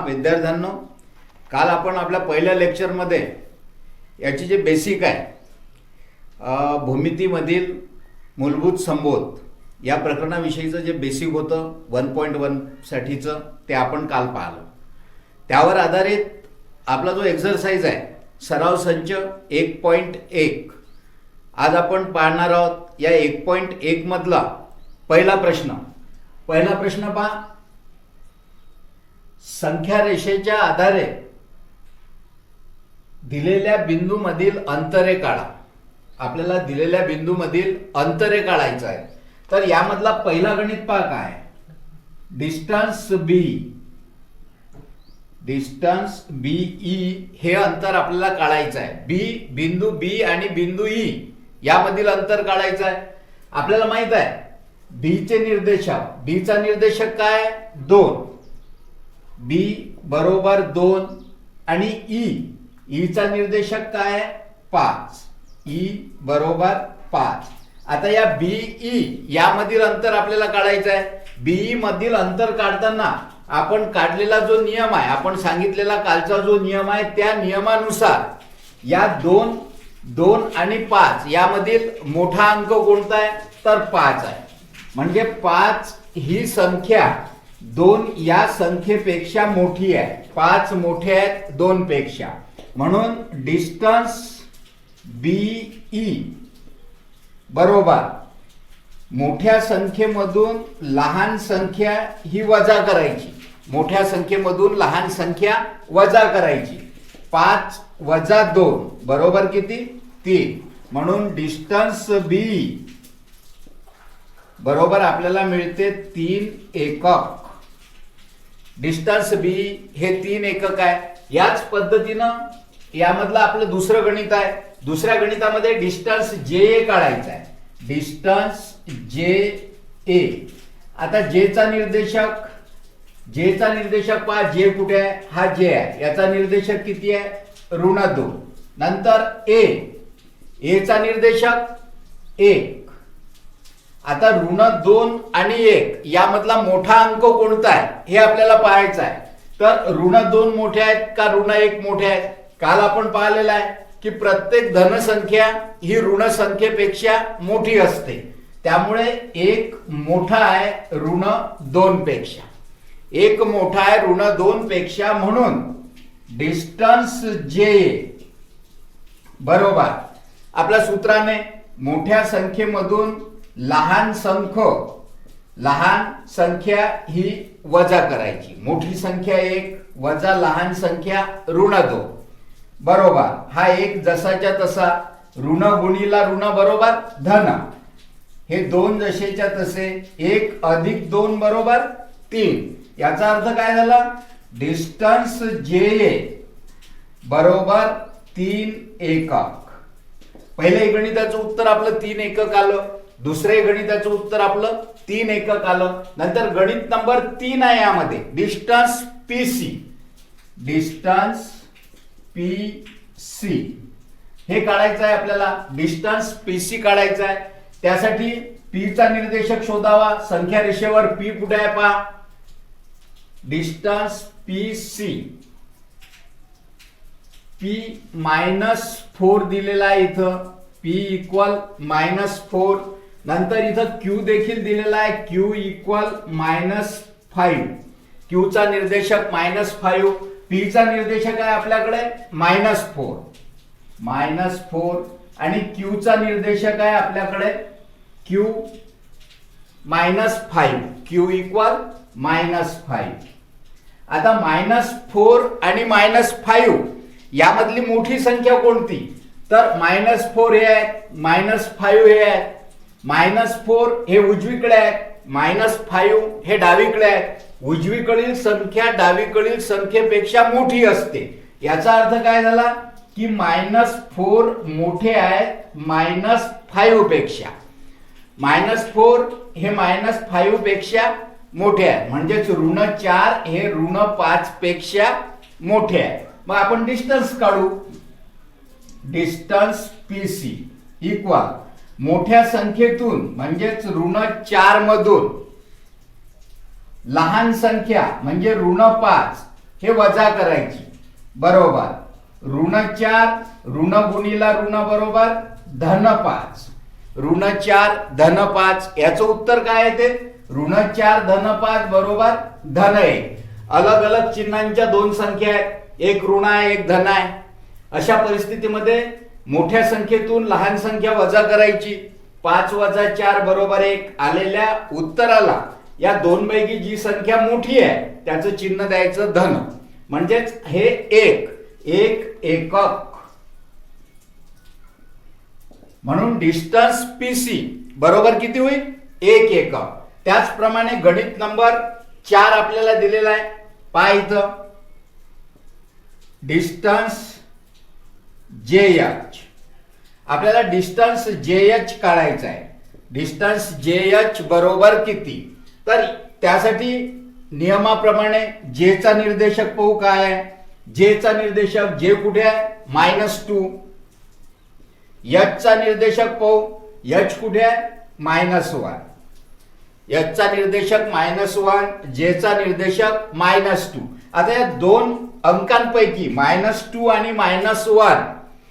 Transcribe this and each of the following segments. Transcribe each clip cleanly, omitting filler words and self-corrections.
विद्यार्थ्यांनो, काल आपण आपल्या पहिल्या लेक्चरमध्ये याची जे बेसिक आहे भूमितीमधील मूलभूत संबोध या प्रकरणाविषयीचं जे बेसिक होतं 1.1 साठीचं ते आपण काल पाहिलं. त्यावर आधारित आपला जो एक्सरसाइज आहे सराव संच 1.1 आज आपण पाहणार आहोत. या 1.1 मधला पहिला प्रश्न पहा. संख्या रेषेच्या आधारे दिलेल्या बिंदूमधील अंतरे काढा. आपल्याला दिलेल्या बिंदूमधील अंतरे काढायचं आहे. तर यामधला पहिला गणित पहा काय, डिस्टन्स बी ई हे अंतर आपल्याला काढायचं आहे. बिंदू बी आणि बिंदू ई यामधील अंतर काढायचं आहे. आपल्याला माहित आहे बी चे निर्देशक, बी चा निर्देशक काय 2, बी बरोबर 2 आणि ई चा निर्देशक काय 5, ई बरोबर 5. आता या बीई यामधील अंतर आपल्याला काढायचं आहे. बीई मधील अंतर काढताना आपण काढलेला जो नियम आहे, आपण सांगितलेला कालचा जो नियम आहे त्या नियमानुसार या 2 आणि 5 यामधील मोठा अंक कोणता आहे तर 5 आहे. म्हणजे 5 ही संख्या 2 या संख्येपेक्षा मोठी आहे. 5 मोठे आहेत 2 पेक्षा. म्हणून डिस्टन्स बीई बरोबर मोठ्या संख्येमधून लहान संख्या ही वजा करायची. मोठ्या संख्येमधून लहान संख्या वजा करायची. 5 वजा 2 बरोबर किती 3. म्हणून डिस्टन्स बी बरोबर आपल्याला मिळते 3 एकक. डिस्टन्स बी हे 3 एकक आहे. याच पद्धतीनं यामधलं आपलं दुसरं गणित आहे. दुसऱ्या गणितामध्ये डिस्टन्स जे काढायचा आहे. डिस्टन्स जे आता जे चा निर्देशक पहा जे कुठे आहे, हा जे आहे. याचा निर्देशक किती आहे -2. नंतर ए चा निर्देशक 1. आता -2 आणि 1 यामधला मोठा अंक कोणता आहे हे आपल्याला पाहायचं आहे. तर -2 मोठे आहेत का -1 मोठे आहेत. काल आपण पाहिलेलं आहे की प्रत्येक धनसंख्या ही ऋण संख्येपेक्षा मोठी असते. त्यामुळे 1 मोठा आहे -2 पेक्षा. 1 मोठा आहे -2 पेक्षा. म्हणून डिस्टन्स जे बरोबर आपल्या सूत्राने मोठ्या संख्येमधून लहान संख्या ही वजा करायची. मोठी संख्या 1 वजा लहान संख्या -2 बरोबर. हा 1 जसाच्या तसा ऋण गुणीला ऋण बरोबर धन. हे 2 जसेच्या तसे 1 अधिक 2 बरोबर 3. याचा अर्थ काय झाला डिस्टन्स जे बरोबर 3 एकक. पहिल्या गणिताचं उत्तर आपलं 3 एकक आलं. दुसऱ्या गणिताचं उत्तर आपलं 3 एकक आलं. नंतर गणित नंबर 3 आहे यामध्ये डिस्टन्स पीसी हे काढायचं आहे आपल्याला. डिस्टन्स पीसी काढायचं आहे. त्यासाठी पी चा निर्देशक शोधावा. संख्या रेषेवर पी कुठे आहे पहा. डिस्टन्स पीसी पी -4 दिलेला आहे इथं. P equal -4. नंतर इथं क्यू देखील दिलेला आहे. Q equal -5. क्यू चा निर्देशक -5. पी चा निर्देशक आहे आपल्याकडे -4 आणि क्यू चा निर्देशक आहे आपल्याकडे क्यू -5. Q equal -5. आता -4 आणि -5 यामधली मोठी संख्या कोणती तर -4 हे आहे, -5 हे आहे. -4 हे उजवीकडे आहे, -5 हे डावीकडे आहे. उजवीकडील संख्या डावीकडील संख्येपेक्षा मोठी असते. याचा अर्थ काय झाला की -4 मोठे आहे -5 पेक्षा. -4 हे -5 पेक्षा मोठे आहे. म्हणजेच -4 हे -5 पेक्षा मोठे आहे. मग आपण डिस्टन्स काढू. डिस्टन्स पीसी इक्वल मोठ्या संख्येतून म्हणजेच -4 मधून लहान संख्या म्हणजे -5 हे वजा करायची बरोबर ऋण 4 ऋण गुणीला ऋण बरोबर धन 5 ऋण 4 धन 5 याचं उत्तर काय आहे ते ऋण 4 धन 5 बरोबर धन 1 अलग अलग चिन्हांच्या दोन संख्या आहेत एक ऋण आहे एक धन आहे अशा परिस्थितीमध्ये मोठ्या संख्येतून लहान संख्या वजा करायची 5 वजा 4 बरोबर 1 आलेल्या उत्तराला या दोनपैकी जी संख्या मोठी आहे त्याचं चिन्ह द्यायचं धन म्हणजेच हे एक एकक म्हणून डिस्टन्स पीसी बरोबर किती होईल 1 एकक त्याचप्रमाणे गणित नंबर 4 आपल्याला दिलेला आहे पहा इथं डिस्टन्स जेएच आपल्याला डिस्टन्स जेएच काढायचा आहे डिस्टन्स जेएच बरोबर किती तर त्यासाठी नियमाप्रमाणे जे चा निर्देशक पाहू काय आहे जे चा निर्देशक जे कुठे आहे -2 एच चा निर्देशक पाहू एच कुठे आहे -1 एच चा निर्देशक -1 जे चा निर्देशक -2 आता या दोन अंकांपैकी -2 आणि -1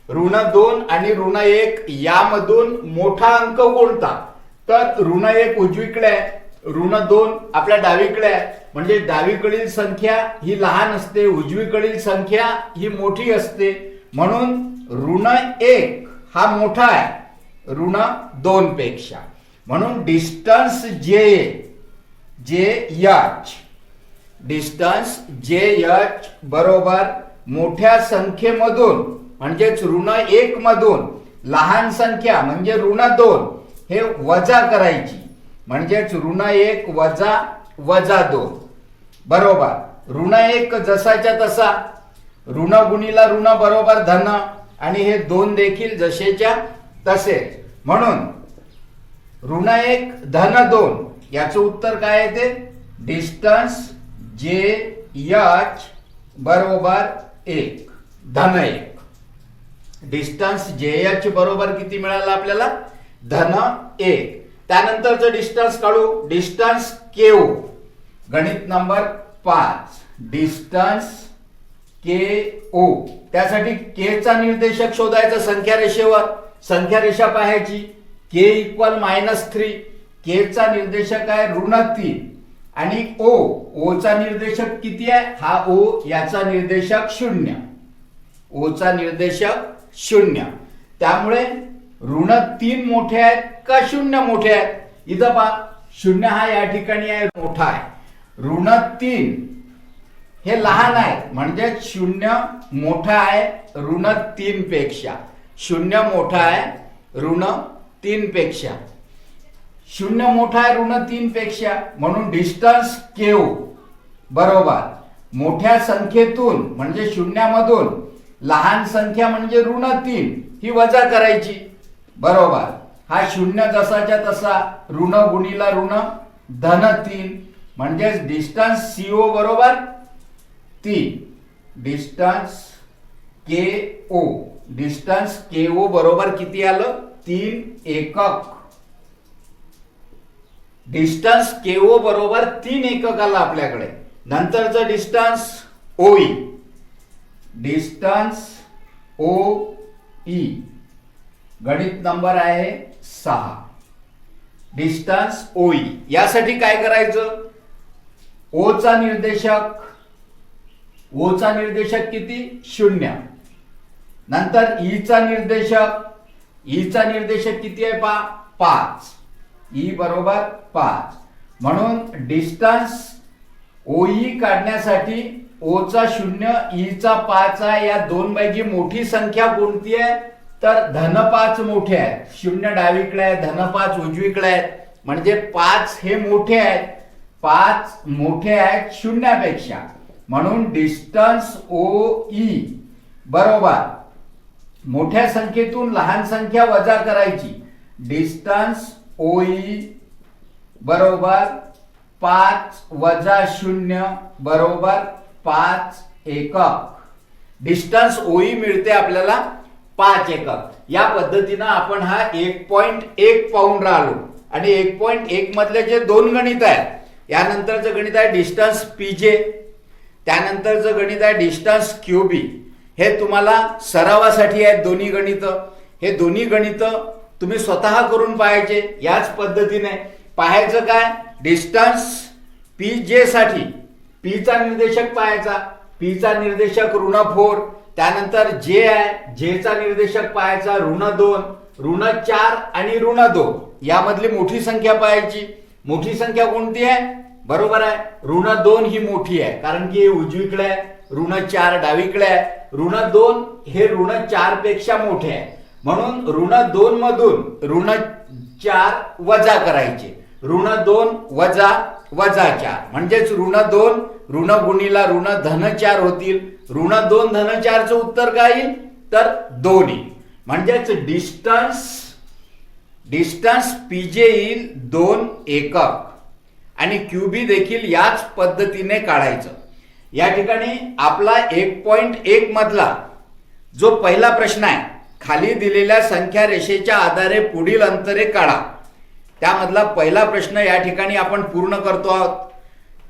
ऋण 2 आणि ऋण 1 यामधून मोठा अंक कोणता तर ऋण 1 उजवीकडे आहे ऋण 2 आपल्या डावीकडे आहे म्हणजे डावीकडील संख्या ही लहान असते उजवीकडील संख्या ही मोठी असते म्हणून ऋण 1 हा मोठा आहे ऋण 2 पेक्षा म्हणून डिस्टन्स जे एच डिस्टन्स जे एच बरोबर मोठ्या संख्येमधून म्हणजेच ऋण 1 मधून लहान संख्या म्हणजे ऋण 2 हे वजा करायची म्हणजेच ऋण 1 वजा 2 बरोबर ऋण 1 जसाच्या तसा ऋण गुणीला ऋण बरोबर धन आणि हे 2 देखील जसेच्या तसेच म्हणून ऋण 1 धन 2 याचं उत्तर काय आहे ते डिस्टन्स जे एच बरोबर 1 धन 1 डिस्टन्स जे एच बरोबर किती मिळाला आपल्याला धन 1 त्यानंतरचं डिस्टन्स काढू डिस्टन्स केओ गणित नंबर 5 डिस्टन्स केओ त्यासाठी के चा निर्देशक शोधायचा संख्या रेषेवर संख्या रेषा पाहायची के इक्वल -3 के चा निर्देशक आहे ऋण 3 आणि ओ चा निर्देशक किती आहे हा ओ याचा निर्देशक 0 ओ चा निर्देशक 0 त्यामुळे ऋण 3 मोठे आहेत का 0 मोठे आहेत इथं पहा 0 हा या ठिकाणी आहे मोठा आहे ऋण 3 हे लहान आहे म्हणजे 0 मोठा आहे ऋण 3 पेक्षा 0 मोठा आहे ऋण 3 पेक्षा 0 मोठा आहे ऋण 3 पेक्षा म्हणून डिस्टन्स केओ बरोबर मोठ्या संख्येतून म्हणजे 0 मधून लहान संख्या म्हणजे ऋण 3 ही वजा करायची बरोबर हा 0 जसाच्या तसा ऋण गुणीला ऋण धन 3 म्हणजे डिस्टन्स सीओ बरोबर 3 डिस्टन्स केओ बरोबर किती आलं 3 एकक डिस्टन्स केओ बरोबर 3 एकक आलं आपल्याकडे नंतरचं डिस्टन्स ओई डिस्टन्स ओई गणित नंबर आहे 6 डिस्टन्स ओई यासाठी काय करायचं ओ चा निर्देशक किती 0 नंतर ई चा निर्देशक किती आहे पहा 5 ई बरोबर 5 म्हणून डिस्टन्स ओई काढण्यासाठी ओ चा 0 ई चा 5 आहे या दोन पैकी मोठी संख्या कोणती आहे तर धन 5 मोठे आहेत 0 डावीकडे आहे धन 5 उजवीकडे आहे म्हणजे 5 हे मोठे आहेत 5 मोठे आहेत 0 पेक्षा म्हणून डिस्टन्स ओ ई बरोबर मोठ्या संख्येतून लहान संख्या वजा करायची डिस्टन्स ओ ई बरोबर 5 वजा 0 बरोबर 5 एकक डिस्टन्स ओई मिळते आपल्याला 5 एकक या पद्धतीने आपण हा 1.1 पाहून राहिलो आणि 1.1 मधले जे दोन गणित आहेत यानंतरचं गणित आहे डिस्टन्स पीजे त्यानंतरचं गणित आहे डिस्टन्स क्यूबी. हे तुम्हाला सरावासाठी आहेत दोन्ही गणित. हे दोन्ही गणित तुम्ही स्वतः करून पाहायचे. याच पद्धतीने पाहायचं काय, डिस्टन्स पी जे साठी पीचा निर्देशक पाहायचा. पीचा निर्देशक ऋण 4. त्यानंतर जे आहे, जेचा निर्देशक पाहायचा ऋण 2, ऋण 4 आणि ऋण 2. यामधली मोठी संख्या पाहायची. मोठी संख्या कोणती आहे, बरोबर आहे ऋण 2 ही मोठी आहे, कारण की हे उजवीकडे आहे. ऋण 4 डावीकडे आहे. ऋण 2 हे ऋण 4 पेक्षा मोठे आहे, म्हणून ऋण 2 मधून ऋण 4 वजा करायचे. ऋण 2 वजा -4 म्हणजेच ऋण 2 ऋण गुणीला ऋण -4 होतील. ऋण 2 -4 चं उत्तर काय येईल तर 2 येईल. म्हणजेच डिस्टन्स पीजे येईल 2 एकक आणि क्यूबी देखील याच पद्धतीने काढायचं. या ठिकाणी आपला 1.1 मधला जो पहिला प्रश्न आहे, खाली दिलेल्या संख्या रेषेच्या आधारे पुढील अंतरे काढा, त्यामधला पहिला प्रश्न या ठिकाणी आपण पूर्ण करतो आहोत.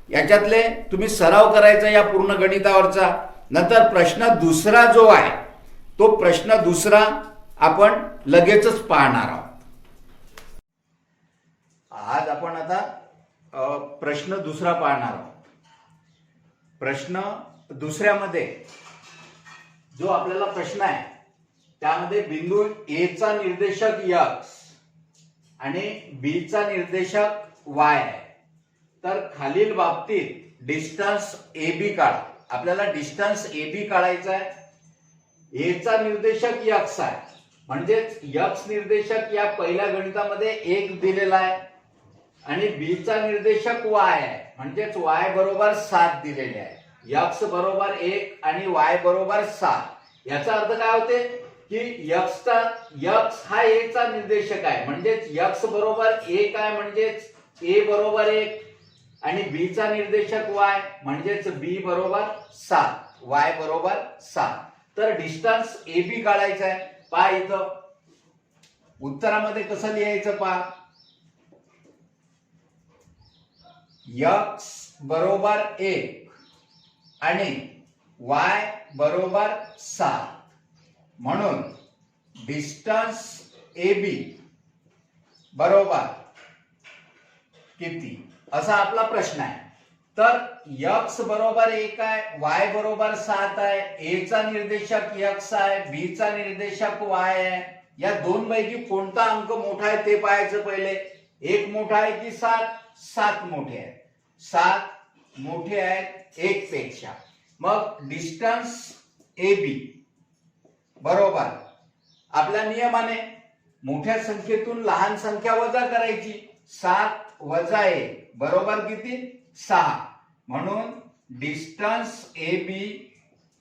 याच्यातले तुम्ही सराव करायचा या पूर्ण गणितावरचा. नंतर प्रश्न दुसरा जो आहे तो प्रश्न दुसरा आपण लगेचच पाहणार आहोत. आज आपण आता प्रश्न दुसरा पाहणार आहोत. प्रश्न दुसऱ्यामध्ये जो आपल्याला प्रश्न आहे त्यामध्ये बिंदू ए चा निर्देशक x आणि बी चा निर्देशक y आहे. तर खालील बाबतीत डिस्टन्स ए बी काढा. आपल्याला डिस्टन्स ए बी काढायचा आहे. ए चा निर्देशक x आहे, म्हणजेच x निर्देशक या पहिल्या गणितामध्ये 1 दिलेला आहे आणि बी चा निर्देशक y आहे, म्हणजेच y बरोबर 7 दिलेले आहे. x बरोबर 1 आणि y बरोबर 7. याचा अर्थ काय होते की x हा a चा निर्देशक आहे, म्हणजेच x बरोबर 1 आहे, म्हणजेच a बरोबर 1 आणि b चा निर्देशक y म्हणजेच b बरोबर 7, y बरोबर 7. तर डिस्टन्स ए बी काढायचा आहे. पहा इथं उत्तरामध्ये कसं लिहायचं पहा. x बरोबर 1 आणि y बरोबर 7 म्हणून डिस्टन्स ए बी बरोबर किती असा आपला प्रश्न आहे. तर x बरोबर 1 आहे, y बरोबर 7 आहे, a चा निर्देशक x आहे, b चा निर्देशक y आहे. या दोन पैकी कोणता अंक मोठा आहे ते पाहायचं पहिले. 1 मोठा आहे की 7 मोठे आहे. 7 मोठे आहेत 1 पेक्षा. मग डिस्टन्स ए बी बरोबर आपल्या नियमाने मोठ्या संख्येतून लहान संख्या वजा करायची. 7 वजा 1 बरोबर किती 6. म्हणून डिस्टन्स ए बी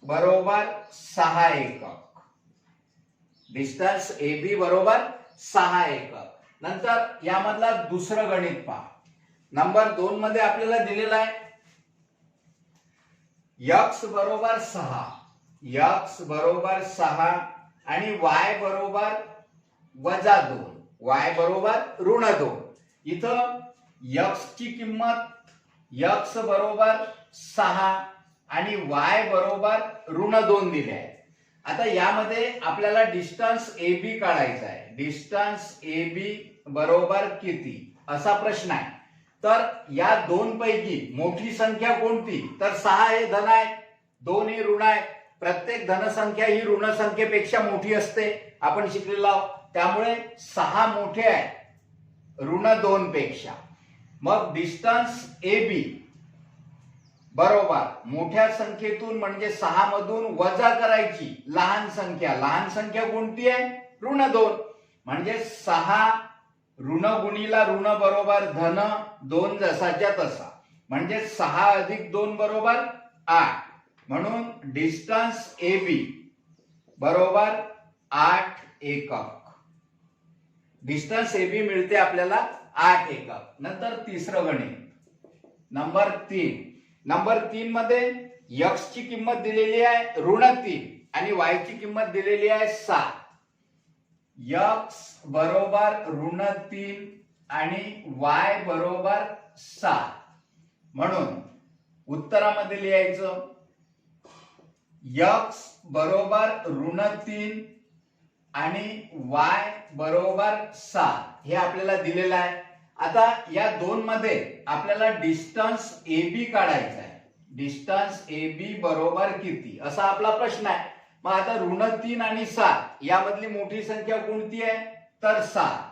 बरोबर 6 एकक. डिस्टन्स ए बी बरोबर 6 एकक. नंतर यामधला दुसरं गणित पहा. नंबर 2 मध्ये आपल्याला दिलेला आहे x बरोबर 6, x बरोबर 6 आणि y बरोबर -2, y बरोबर ऋण 2. इथं x ची किंमत x बरोबर 6 आणि y बरोबर ऋण 2 दिले आहे. आता यामध्ये आपल्याला डिस्टन्स ए बी काढायचा आहे. डिस्टन्स ए बी बरोबर किती असा प्रश्न आहे. तर या दोन पैकी मोठी संख्या कोणती तर 6 हे धन आहे, 2 हे ऋण आहे. प्रत्येक धनसंख्या ही ऋण संख्येपेक्षा मोठी असते, आपण शिकलेलो आहोत. त्यामुळे 6 मोठे आहे ऋण 2 पेक्षा. मग डिस्टन्स ए बी बरोबर मोठ्या संख्येतून म्हणजे 6 मधून वजा करायची लहान संख्या. लहान संख्या कोणती आहे ऋण 2, म्हणजे 6 ऋण गुणीला ऋण बरोबर धन 2 जसाच्या तसा, म्हणजे 6 अधिक 2 बरोबर 8. म्हणून डिस्टन्स ए बी बरोबर 8 एकक. डिस्टन्स ए बी मिळते आपल्याला 8 एकक. नंतर तिसरं गणित नंबर 3. नंबर 3 मध्ये x ची किंमत दिलेली आहे ऋण 3 आणि y ची किंमत दिलेली आहे 7. x बरोबर ऋण 3 आणि y बरोबर 7. म्हणून उत्तरामध्ये लिहायचं x बरोबर -3 आणि y बरोबर 7 हे आपल्याला दिलेलं आहे. आता या दोन मध्ये आपल्याला डिस्टन्स AB काढायचा आहे. डिस्टन्स AB बरोबर किती असा आपला प्रश्न आहे. मग आता -3 आणि 7 यामधली मोठी संख्या कोणती आहे तर 7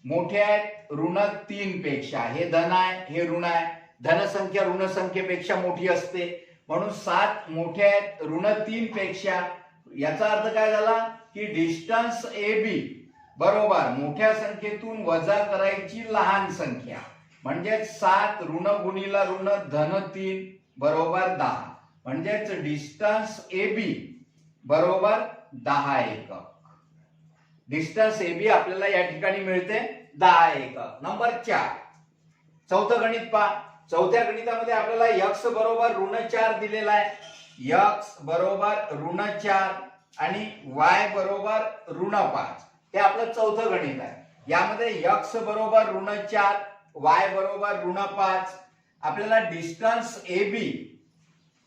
मोठे आहेत -3 पेक्षा. हे धन आहे हे ऋण आहे. धन संख्या ऋण संख्येपेक्षा मोठी असते म्हणून 7 मोठे आहेत -3 पेक्षा. याचा अर्थ काय झाला की डिस्टन्स AB बरोबर मोठ्या संख्येतून वजा करायची लहान संख्या म्हणजेच 7 ऋण गुणिला ऋण धन 3 बरोबर 10 म्हणजेच डिस्टन्स AB बरोबर 10 एकक. डिस्टन्स AB आपल्याला या ठिकाणी मिळते 10 एकक. नंबर 4 चौथं गणित पहा. चौथ्या गणितामध्ये आपल्याला x बरोबर -4 दिलेला आहे. x बरोबर -4 आणि y बरोबर -5 हे आपलं चौथं गणित आहे. यामध्ये x बरोबर -4 y बरोबर -5 आपल्याला डिस्टन्स AB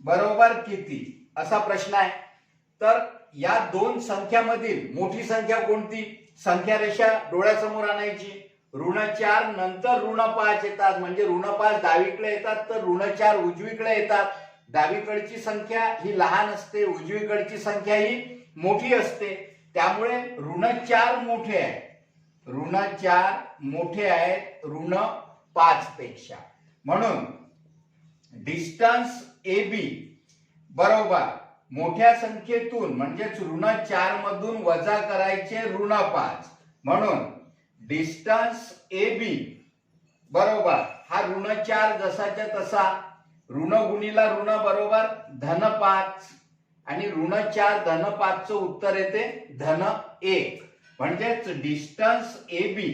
बरोबर किती असा प्रश्न आहे. तर या दोन संख्यामधील मोठी संख्या कोणती. संख्या रेषा डोळ्यासमोर आणायची. -4 नंतर -5 येतात म्हणजे -5 डावीकडे येतात तर -4 उजवीकडे येतात. डावीकडची संख्या ही लहान असते उजवीकडची संख्या ही मोठी असते त्यामुळे -4 मोठे आहे. -4 मोठे आहेत -5 पेक्षा. म्हणून डिस्टन्स AB बरोबर मोठ्या संख्येतून म्हणजेच -4 मधून वजा करायचे -5 म्हणून डिस्टन्स AB बरोबर हा -4 जसाच्या तसा ऋण गुणिला ऋण बरोबर धन 5 आणि -4 धन 5 चं उत्तर येते धन 1 म्हणजेच डिस्टन्स AB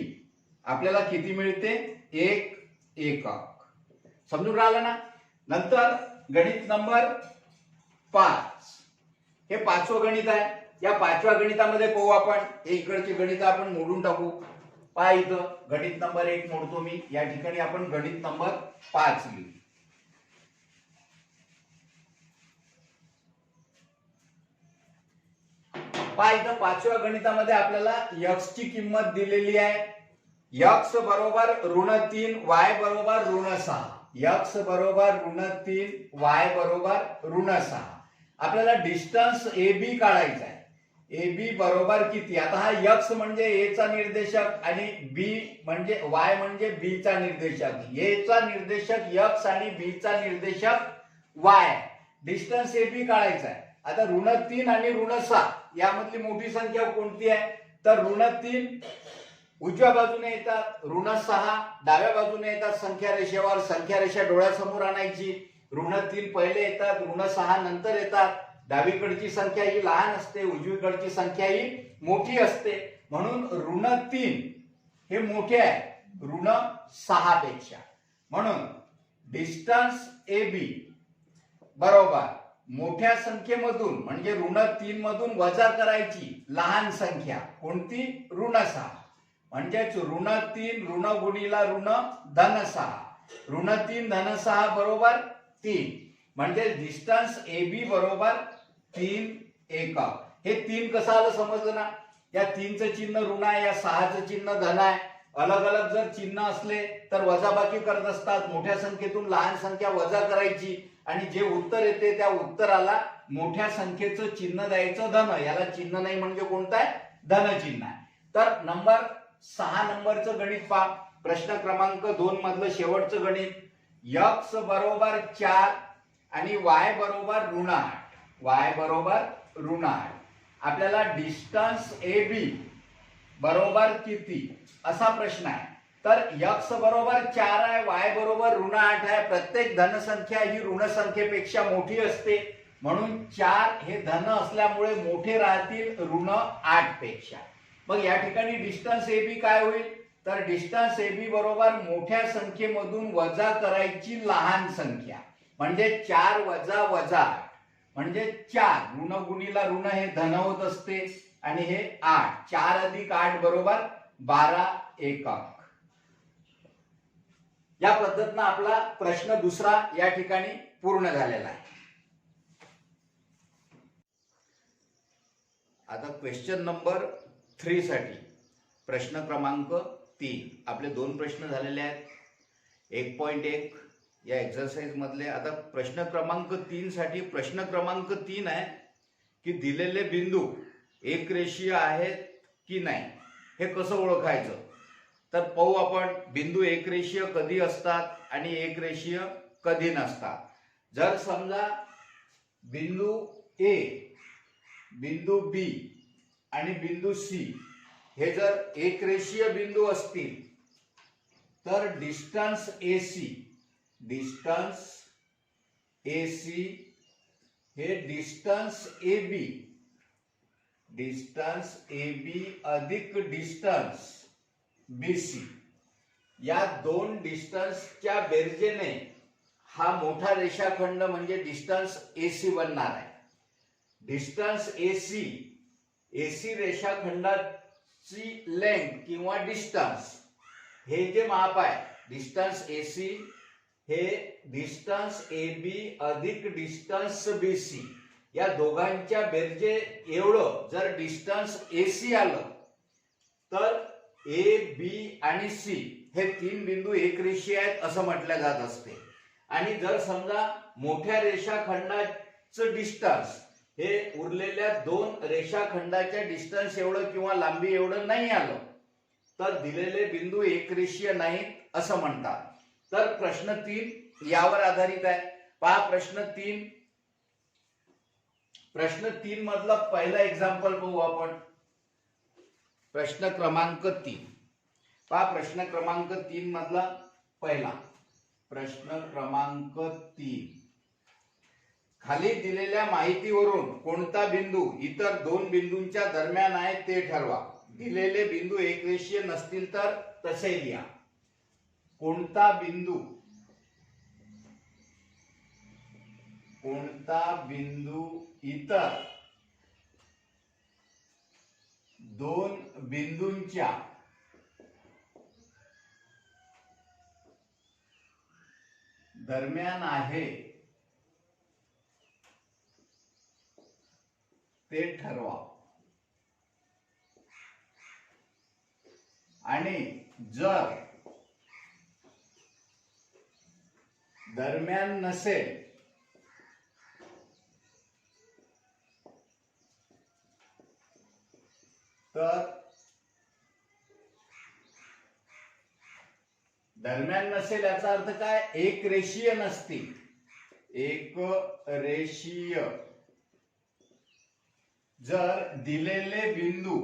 आपल्याला किती मिळते 1 एकक. समजून राहिलं ना. नंतर गणित नंबर 5 हे पाचवं गणित आहे. या पाचव्या गणितामध्ये पाहू आपण. हे इकडचे गणित आपण मोडून टाकू. पहा इथं गणित नंबर 1 मोडतो मी. या ठिकाणी आपण गणित नंबर 5 लिहू. पहा इथं पाचव्या गणितामध्ये आपल्याला x ची किंमत दिलेली आहे. x बरोबर -3 y बरोबर -6. x बरोबर -3 y बरोबर -6. आपल्याला डिस्टन्स AB काढायचा आहे. AB बरोबर किती. आता हा x म्हणजे A चा निर्देशक आणि B म्हणजे y म्हणजे B चा निर्देशक. A चा निर्देशक x आणि B चा निर्देशक y. डिस्टन्स AB काढायचा आहे. आता -3 आणि -6 यामधली मोठी संख्या कोणती आहे तर -3 उजव्या बाजूने येतात -6 डाव्या बाजूने येतात. संख्या रेषेवर संख्या रेषा डोळ्यासमोर आणायची. -3 पहिले येतात -6 नंतर येतात. डावीकडची संख्या ही लहान असते उजवीकडची संख्या ही मोठी असते म्हणून -3 हे मोठे आहे -6 पेक्षा. म्हणून डिस्टन्स AB बरोबर मोठ्या संख्येमधून म्हणजे -3 मधून वजा करायची लहान संख्या कोणती -6 म्हणजेच -3 ऋण गुणिला ऋण धन 6 -3 धन 6 बरोबर 3 म्हणजे डिस्टन्स AB बरोबर 3 एकक. हे 3 कसं आलं समजलं ना. या 3 चं चिन्ह ऋण आहे या 6 चं चिन्ह धन आहे. अलग अलग जर चिन्ह असले तर वजाबाकी करत असतात. मोठ्या संख्येतून लहान संख्या वजा करायची आणि जे उत्तर येते त्या उत्तराला मोठ्या संख्येचं चिन्ह द्यायचं धन. याला चिन्ह नाही म्हणजे कोणतं आहे धन चिन्ह आहे. तर नंबर 6 नंबरचं गणित पहा. प्रश्न क्रमांक 2 मधलं शेवटचं गणित. x बरोबर 4 आणि y बरोबर -8. y बरोबर -8. आपल्याला डिस्टन्स AB बरोबर किती असा प्रश्न आहे. तर x बरोबर 4 आहे y बरोबर -8 आहे. प्रत्येक धन संख्या ही ऋण संख्येपेक्षा मोठी असते म्हणून 4 हे धन असल्यामुळे मोठे राहतील -8 पेक्षा. मग या ठिकाणी डिस्टन्स AB काय होईल तर डिस्टन्स AB बरोबर मोठ्या संख्येमधून वजा करायची लहान संख्या म्हणजे 4 वजा वजा 8 म्हणजे 4 ऋण गुणिला ऋण हे धन होत असते आणि हे 8 4 अधिक 8 बरोबर 12 एकक. या पद्धतीने आपला प्रश्न दुसरा या ठिकाणी पूर्ण झालेला आहे. आता क्वेश्चन नंबर 3 साठी प्रश्न क्रमांक 3 आपले 2 प्रश्न झालेले आहेत. 1.1 या एक्सरसाइज मधले. आता प्रश्न क्रमांक 3 साठी प्रश्न क्रमांक 3 आहे की दिलेले बिंदू एकरेषीय आहेत की नाही हे कसं ओळखायचं. तर पाहू आपण बिंदू एकरेषीय कधी असतात आणि एकरेषीय कधी नसतात. जर समजा बिंदू ए, बिंदू बी आणि बिंदू सी हे जर एकरेषीय बिंदू असतील तर डिस्टन्स AC हे डिस्टन्स AB अधिक डिस्टन्स BC या दोन डिस्टन्सच्या बेरजेने हा मोठा रेषाखंड म्हणजे डिस्टन्स AC बनणार आहे. डिस्टन्स AC रेषाखंडाची लेंथ किंवा डिस्टन्स हे जे माप आहे डिस्टन्स AC हे डिस्टन्स AB अधिक डिस्टन्स BC या दोघांच्या बेरजे एवढं जर डिस्टन्स AC आलं तर A, B आणि C हे 3 बिंदू एकरेषीय आहेत असं म्हटलं जात असते. आणि जर समजा मोठ्या रेषाखंडाचं डिस्टन्स हे उरलेल्या 2 रेषाखंडाच्या डिस्टन्स एवढं किंवा लांबी एवढं नाही आलं तर दिलेले बिंदू एकरेषीय नाहीत असं म्हणतात. तर प्रश्न 3 यावर आधारित आहे. पहा प्रश्न 3 मधला पहिला एक्झाम्पल पाहू आपण. प्रश्न क्रमांक 3 पहा. प्रश्न क्रमांक 3 मधला पहिला प्रश्न क्रमांक 3. खाली दिलेल्या माहितीवरून कोणता बिंदू इतर 2 बिंदूंच्या दरम्यान आहे ते ठरवा. दिलेले बिंदू एकरेषीय नसतील तर तसे लिहा. कोणता बिंदू इतर 2 बिंदूंच्या दरम्यान आहे ते ठरवा. आणि जर दरम्यान नसेल तर दरम्यान नसेल याचा अर्थ काय. एकरेषीय नसतील. एकरेषीय जर दिलेले बिंदू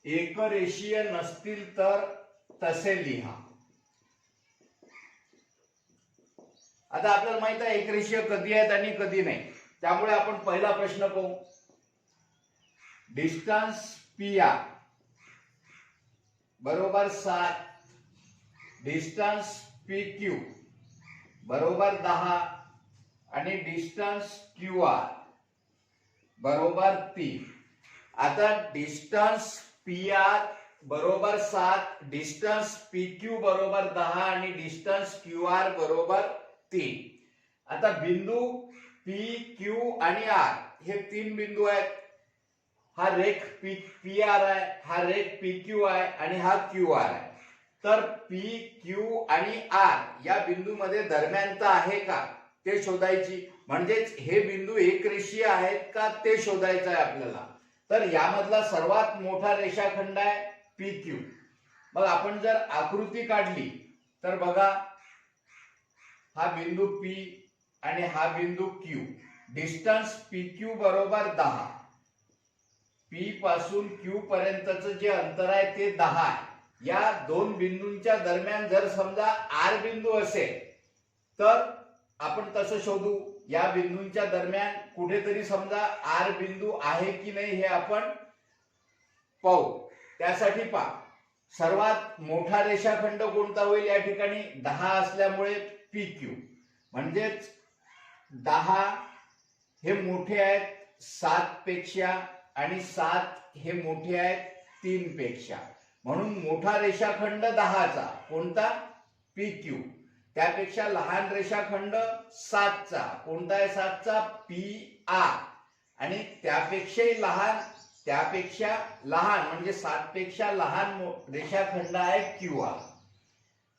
एकरेषीय नसतील तर तसे लिहा. आता आपल्याला माहित आहे एकरेषीय कधी आहेत आणि कधी नाही. त्यामुळे आपण पहिला प्रश्न पाहू. डिस्टन्स PR बरोबर 7, डिस्टन्स PQ बरोबर 10 आणि डिस्टन्स QR बरोबर 3. आता डिस्टन्स PR बरोबर 7, डिस्टन्स PQ बरोबर 10 आणि डिस्टन्स QR बरोबर 3. आता बिंदू PQ आणि R हे 3 बिंदू आहेत. हा रेख PR आहे, हा रेख PQ आहे आणि हा QR आहे. तर PQ आणि R या बिंदूमध्ये दरम्यानता आहे का ते शोधायची. म्हणजेच हे बिंदू एकरेषीय आहेत का ते शोधायचं आहे आपल्याला. तर यामधला सर्वात मोठा रेषाखंड आहे PQ. मग आपण जर आकृती काढली तर बघा हा बिंदू P आणि हा बिंदू Q. डिस्टन्स PQ बरोबर 10. P पासून Q पर्यंतचं जे अंतर आहे ते 10 आहे. या 2 बिंदूंच्या दरम्यान जर समजा R बिंदू असेल तर आपण तसं शोधू. या बिंदूंच्या दरम्यान कुठेतरी समजा R बिंदू आहे की नाही हे आपण पाहू. त्यासाठी पहा सर्वात मोठा रेषाखंड कोणता होईल या ठिकाणी 10 असल्यामुळे PQ. म्हणजेच 10 हे मोठे आहेत 7 पेक्षा आणि 7 हे मोठे आहेत 3 पेक्षा. म्हणून मोठा रेषाखंड 10चा कोणता पी क्यू, त्यापेक्षा लहान रेषाखंड 7चा कोणता आहे 7चा पी आर, आणि त्यापेक्षा लहान म्हणजे 7 पेक्षा लहान रेषाखंड आहे क्यू आर.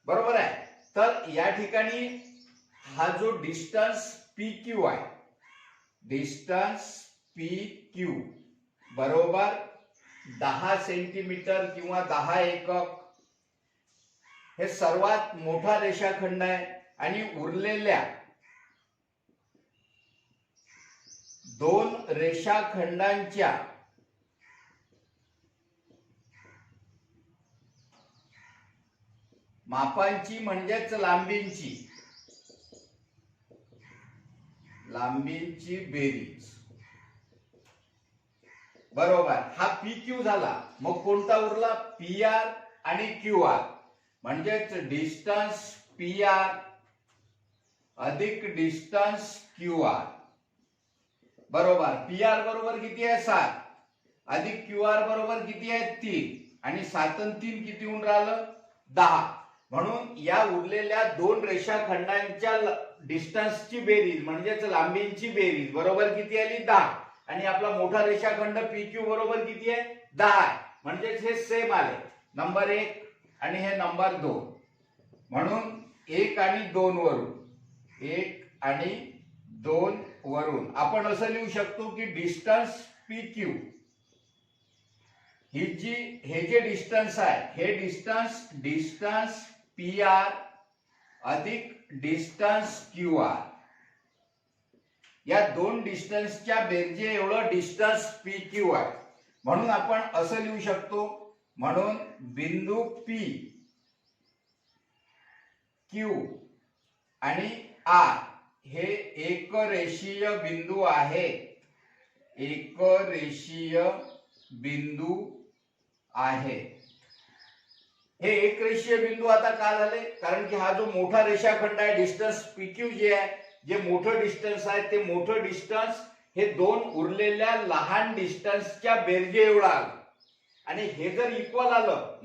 बरोबर आहे. तर या ठिकाणी हा जो डिस्टन्स पी क्यू आहे, डिस्टन्स पी क्यू बरोबर 10 सेंटीमीटर किंवा 10 एकक, हे सर्वात मोठा रेषाखंड आहे. आणि उरलेल्या 2 रेषाखंडांच्या मापांची म्हणजेच लांबींची बेरीज. बरोबर. हा पी क्यू झाला. मग कोणता उरला पी आर आणि क्यू आर, म्हणजेच डिस्टन्स पी आर अधिक डिस्टन्स क्यू आर. बरोबर. पी आर बरोबर किती आहे 7 अधिक क्यू आर बरोबर किती आहे 3, आणि 7 आणि 3 किती होऊन राहिलं 10. म्हणून या उरलेल्या 2 रेषाखंडांच्या डिस्टन्सची बेरीज म्हणजेच लांबींची बेरीज बरोबर किती आली 10, आणि आपला मोठा रेषाखंड पी क्यू बरोबर किती आहे 10 आहे. म्हणजेच हे सेम आले नंबर 1 आणि हे नंबर 2. म्हणून 1 आणि 2 वरून आपण असं लिहू शकतो की डिस्टन्स पी क्यू हे जे डिस्टन्स आहे हे डिस्टन्स पी आर अधिक डिस्टन्स क्यू आर, या 2 डिस्टन्सच्या बेरजे एवढं डिस्टन्स पी क्यू आहे. म्हणून आपण असं लिहू शकतो, म्हणून बिंदू पी क्यू आणि आर हे एकरेषीय बिंदू आहेत. एकरेषीय बिंदू आहे. हे एकरेषीय बिंदू आता का झाले, कारण की हा जो मोठा रेषाखंड आहे डिस्टन्स पी क्यू जे आहे, जे मोठं डिस्टन्स आहे ते मोठं डिस्टन्स हे 2 उरलेल्या लहान डिस्टन्सच्या बेरजे एवढं आलं. आणि हे जर इक्वल आलं,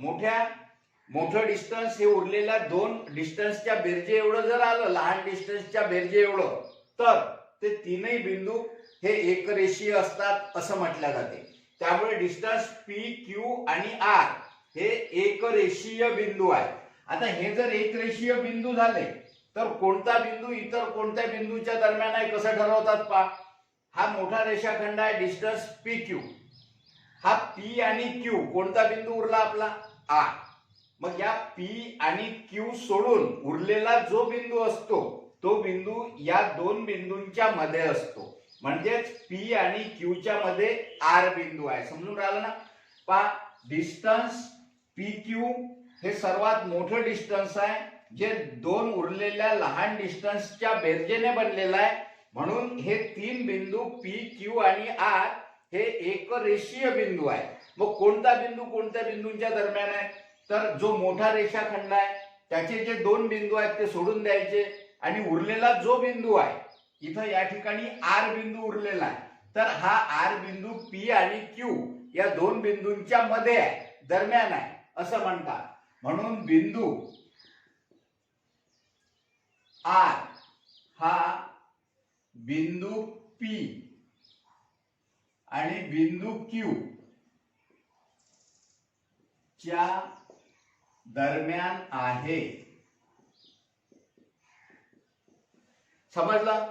मोठं डिस्टन्स हे उरलेल्या 2 डिस्टन्सच्या बेरजे एवढं जर आलं, लहान डिस्टन्सच्या बेरजे एवढं, तर ते तीनही बिंदू हे एकरेषीय असतात असं म्हटलं जाते. त्यामुळे डिस्टन्स पी क्यू आणि आर हे एकरेषीय बिंदू आहे. आता हे जर एकरेषीय बिंदू झाले तर कोणता बिंदू इतर कोणत्या बिंदूच्या दरम्यान आहे कसं ठरवतात पहा. हा मोठा रेषाखंड आहे डिस्टन्स पी क्यू, हा पी आणि क्यू कोणता बिंदू उरला आपला आर. मग या पी आणि क्यू सोडून उरलेला जो बिंदू असतो तो बिंदू या 2 बिंदूंच्या मध्ये असतो. म्हणजेच पी आणि क्यूच्या मध्ये आर बिंदू आहे. समजून राहिलं ना. पहा डिस्टन्स पी क्यू हे सर्वात मोठं डिस्टन्स आहे, जे 2 उरलेल्या लहान डिस्टन्सच्या बेरजेने बनलेलं आहे. म्हणून हे 3 बिंदू पी क्यू आणि आर हे एकरेषीय बिंदू आहे. मग कोणता बिंदू कोणत्या बिंदूंच्या दरम्यान आहे, तर जो मोठा रेषाखंड आहे त्याचे जे 2 बिंदू आहेत ते सोडून द्यायचे, आणि उरलेला जो बिंदू आहे इथं या ठिकाणी आर बिंदू उरलेला आहे, तर हा आर बिंदू पी आणि क्यू या 2 बिंदूंच्या मध्ये आहे, दरम्यान आहे असं म्हणतात. म्हणून बिंदू आर हा बिंदू पी आणि बिंदू क्यू च्या दरम्यान आहे. समजलं.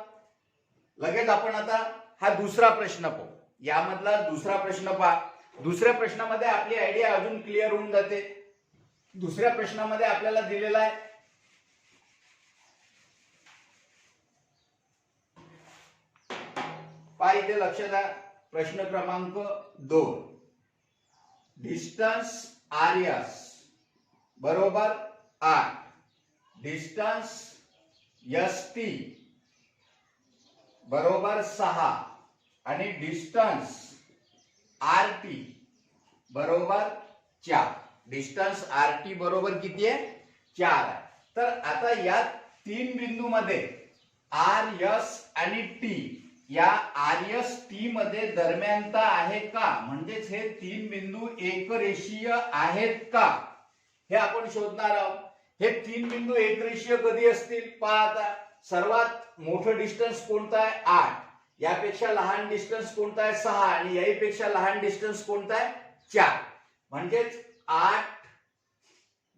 लगेच आपण आता हा दुसरा प्रश्न पाहू. यामधला दुसरा प्रश्न पहा. दुसऱ्या प्रश्नामध्ये आपली आयडिया अजून क्लिअर होऊन जाते. दुसऱ्या प्रश्नामध्ये आपल्याला दिलेला आहे पहा इथे लक्ष द्या. प्रश्न क्रमांक 2. डिस्टन्स आर एस बरोबर आर, डिस्टन्स एस टी बरोबर 6 आणि डिस्टन्स आर टी बरोबर 4. डिस्टन्स आर टी बरोबर किती आहे 4 आहे. तर आता या 3 बिंदूमध्ये आर एस आणि टी या RST मध्ये दरम्यानता आहे का, म्हणजेच हे तीन बिंदू एकरेषीय आहेत का हे आपण शोधणार आहोत. हे तीन बिंदू एकरेषीय कधी असतील पहा. आता सर्वात मोठं डिस्टन्स कोणतं आहे 8, यापेक्षा लहान डिस्टन्स कोणता आहे 6 आणि यापेक्षा लहान डिस्टन्स कोणता आहे 4. म्हणजेच 8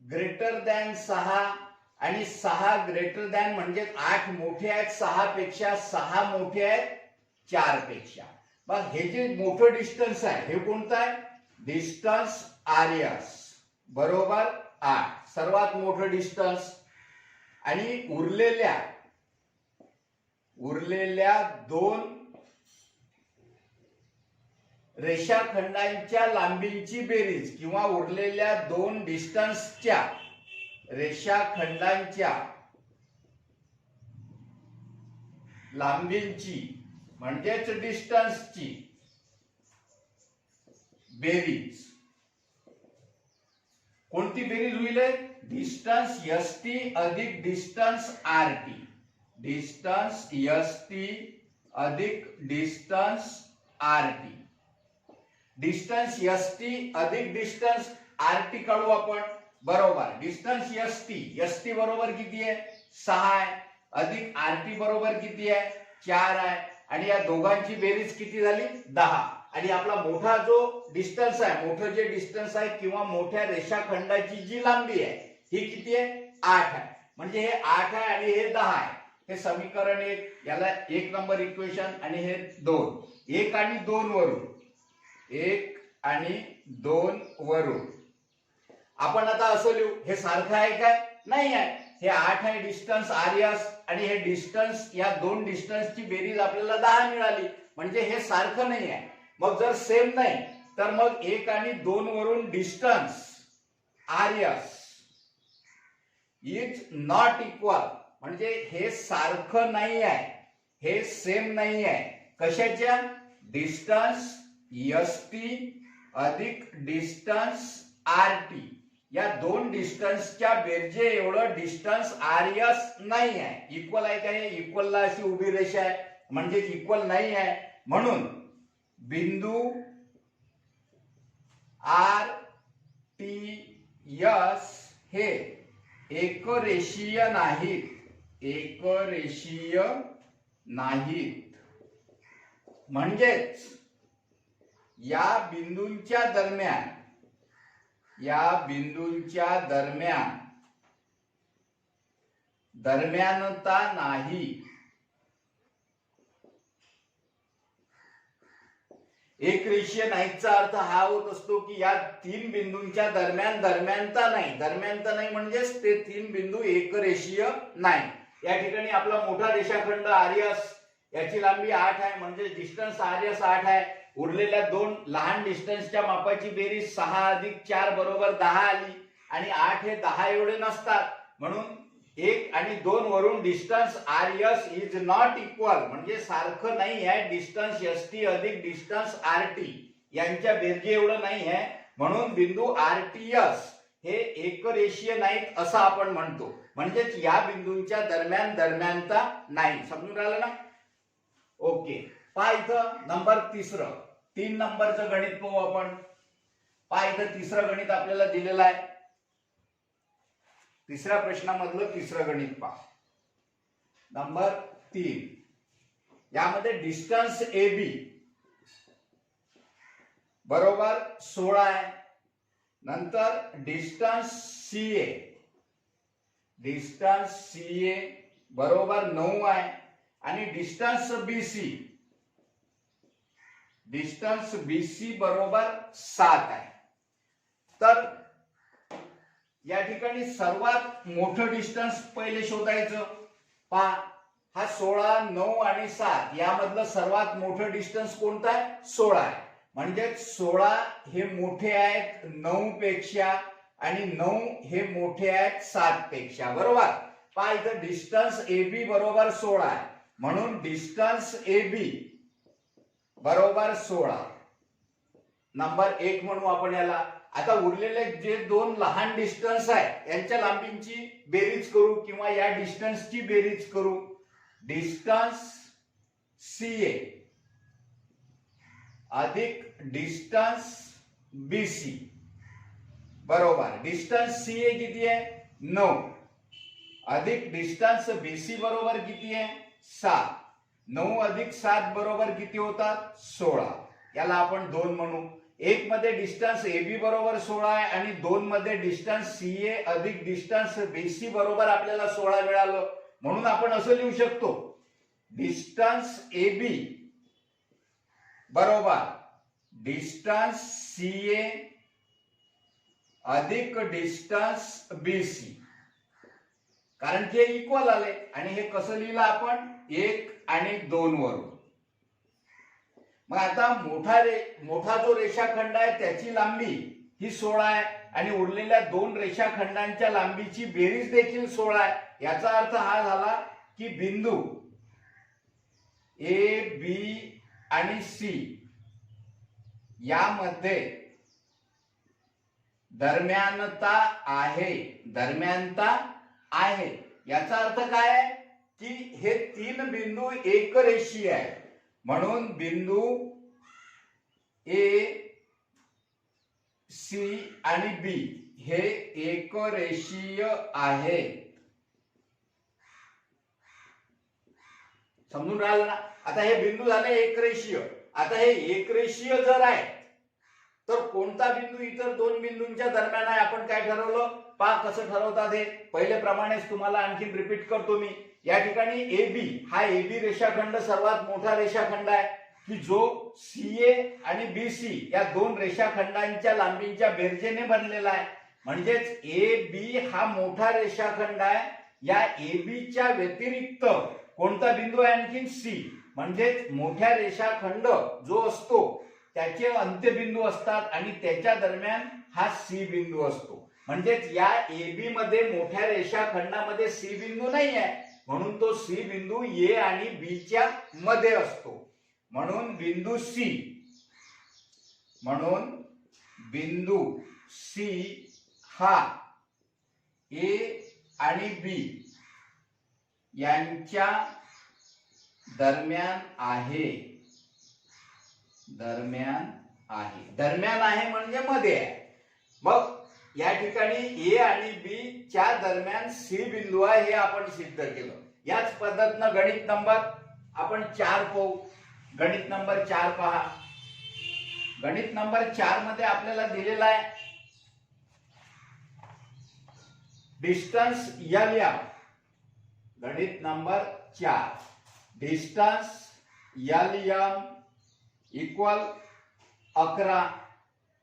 ग्रेटर दॅन 6 आणि 6 ग्रेटर दॅन, म्हणजे 8 मोठे आहेत 6 पेक्षा, 6 मोठे आहेत 4 पेक्षा. मग हे जे मोठं डिस्टन्स आहे हे कोणतं आहे, डिस्टन्स RS बरोबर 8, सर्वात मोठं डिस्टन्स. आणि उरलेल्या दोन रेषाखंडांच्या लांबींची बेरीज किंवा उरलेल्या दोन डिस्टन्सच्या रेषाखंडांच्या लांबींची म्हणजेच डिस्टन्सची बेरीज. कोणती बेरीज होईल, डिस्टन्स ST अधिक डिस्टन्स RT. डिस्टन्स ST अधिक डिस्टन्स RT. डिस्टन्स ST अधिक डिस्टन्स RT काढू आपण. बरोबर डिस्टन्स ST बरोबर किती आहे 6 आहे, अधिक RT बरोबर किती आहे 4 आहे, आणि या दोघांची बेरीज किती झाली 10. आणि आपला मोठा जो डिस्टन्स आहे, मोठं जे डिस्टन्स आहे किंवा मोठ्या रेषाखंडाची जी लांबी आहे ही किती आहे 8 आहे. म्हणजे हे 8 आहे आणि हे 10 आहे. हे समीकरण 1, याला 1 नंबर इक्वेशन, आणि हे 2. 1 आणि 2 वरून, 1 आणि 2 वरून आपण आता असं लिहू, हे सारखं आहे काय, नाही आहे. हे 8 आहे डिस्टन्स RS आणि हे डिस्टन्स, या दोन डिस्टन्सची बेरीज आपल्याला 10 मिळाली, म्हणजे हे सारखं नाही आहे. मग जर सेम नाही तर मग 1 आणि 2 वरून distance RS is not equal, म्हणजे हे सारखं नाही आहे, हे सेम नाही आहे. कशाच्या, डिस्टन्स ST अधिक डिस्टन्स RT, या दोन डिस्टन्सच्या बेरजे एवढं डिस्टन्स RS नाही आहे. इक्वल आहे का, हे इक्वलला अशी उभी रेषा आहे, म्हणजे इक्वल नाही आहे. म्हणून बिंदू RTS हे एकरेषीय नाहीत, एकरेषीय नाहीत. म्हणजेच या बिंदूंच्या दरम्यान दरम्यानता नाही. एकरेषीय नाहीचा अर्थ हा होत असतो की या तीन बिंदूंच्या दरम्यान दरम्यानता नाही म्हणजेच ते तीन बिंदू एकरेषीय नाही. या ठिकाणी आपला मोठा रेषाखंड RS, याची लांबी 8 आहे, म्हणजे डिस्टन्स RS 8 आहे. उरलेल्या दोन लहान डिस्टन्सच्या मापाची बेरीज 6 अधिक 4 बरोबर 10 आली, आणि 8 हे 10 एवढे नसतात. म्हणून 1 आणि 2 वरून distance RS is not equal, म्हणजे सारखं नाही आहे. डिस्टन्स ST अधिक डिस्टन्स RT यांच्या बेरजे एवढं नाही आहे. म्हणून बिंदू RTS हे एकरेषीय नाहीत असं आपण म्हणतो. म्हणजेच या बिंदूंच्या दरम्यान दरम्यानता नाही. समजून राहिलं ना. ओके, पहा इथं नंबर 3 नंबरचं गणित पाहू आपण. पहा इथं तिसरं गणित आपल्याला दिलेलं आहे. तिसऱ्या प्रश्नामधलं तिसरं गणित पहा, नंबर 3. यामध्ये डिस्टन्स AB बरोबर 16 आहे. नंतर डिस्टन्स CA बरोबर 9 आहे, आणि डिस्टन्स BC बरोबर 7 आहे. तर या ठिकाणी सर्वात मोठं डिस्टन्स पहिले शोधायचं. पहा हा 16, 9 आणि 7 यामधलं सर्वात मोठं डिस्टन्स कोणतं आहे 16 आहे. म्हणजे 16 हे मोठे आहेत 9 पेक्षा, आणि 9 हे मोठे आहेत 7 पेक्षा. बरोबर. पहा इथं डिस्टन्स AB बरोबर 16 आहे, म्हणून डिस्टन्स AB बरोबर 16 नंबर 1 म्हणू आपण याला. आता उरलेले जे दोन लहान डिस्टन्स आहे यांच्या लांबींची बेरीज करू किंवा या डिस्टन्सची बेरीज करू. डिस्टन्स CA अधिक डिस्टन्स BC बरोबर डिस्टन्स CA किती आहे 9 अधिक डिस्टन्स BC बरोबर किती आहे 7 9 अधिक 7 बरोबर किती होतात 16 याला आपण 2 म्हणू एक मध्ये डिस्टन्स AB बरोबर 16 आहे आणि 2 मध्ये डिस्टन्स CA अधिक डिस्टन्स BC बरोबर आपल्याला 16 मिळालं म्हणून आपण असं लिहू शकतो डिस्टन्स AB बरोबर डिस्टन्स CA अधिक डिस्टन्स BC कारण की हे इक्वल आले आणि हे कसं लिहिलं आपण 1 आणि 2 वरून मग आता मोठा जो रेषाखंड आहे त्याची लांबी ही 16 आहे आणि उरलेल्या 2 रेषाखंडांच्या लांबीची बेरीज देखील 16 आहे याचा अर्थ हा झाला की बिंदू A B आणि C यामध्ये दरम्यानता आहे याचा अर्थ काय आहे की हे 3 बिंदू एकरेषीय आहे म्हणून बिंदू A C आणि B हे एकरेषीय आहे समजून राहिलं ना आता हे बिंदू झाले एकरेषीय आता हे एकरेषीय जर आहे तर कोणता बिंदू इतर 2 बिंदूंच्या दरम्यान आहे आपण काय ठरवलं पहा कसं ठरवतात हे पहिले प्रमाणेच तुम्हाला आणखीन रिपीट करतो मी या ठिकाणी AB हा AB रेषाखंड सर्वात मोठा रेषाखंड आहे की जो CA आणि BC या 2 रेषाखंडांच्या लांबींच्या बेरजेने बनलेला आहे म्हणजेच AB हा मोठा रेषाखंड आहे या AB च्या व्यतिरिक्त कोणता बिंदू आहे आणखीन C म्हणजेच मोठ्या रेषाखंड जो असतो त्याचे अंत्यबिंदू असतात आणि त्याच्या दरम्यान हा C बिंदू असतो म्हणजेच या AB मध्ये मोठ्या रेषाखंडामध्ये C बिंदू नाही आहे म्हणून तो C बिंदू A आणि B च्या मध्ये असतो म्हणून बिंदू C हा A आणि B यांच्या दरम्यान आहे म्हणजे मध्ये आहे मग या ठिकाणी A आणि B च्या दरम्यान C बिंदू आहे हे आपण सिद्ध केलं याच पद्धतीनं गणित नंबर आपण 4 पाहू गणित नंबर 4 पहा गणित नंबर 4 मध्ये आपल्याला दिलेला आहे डिस्टन्स LM गणित number 4 distance LM equal 11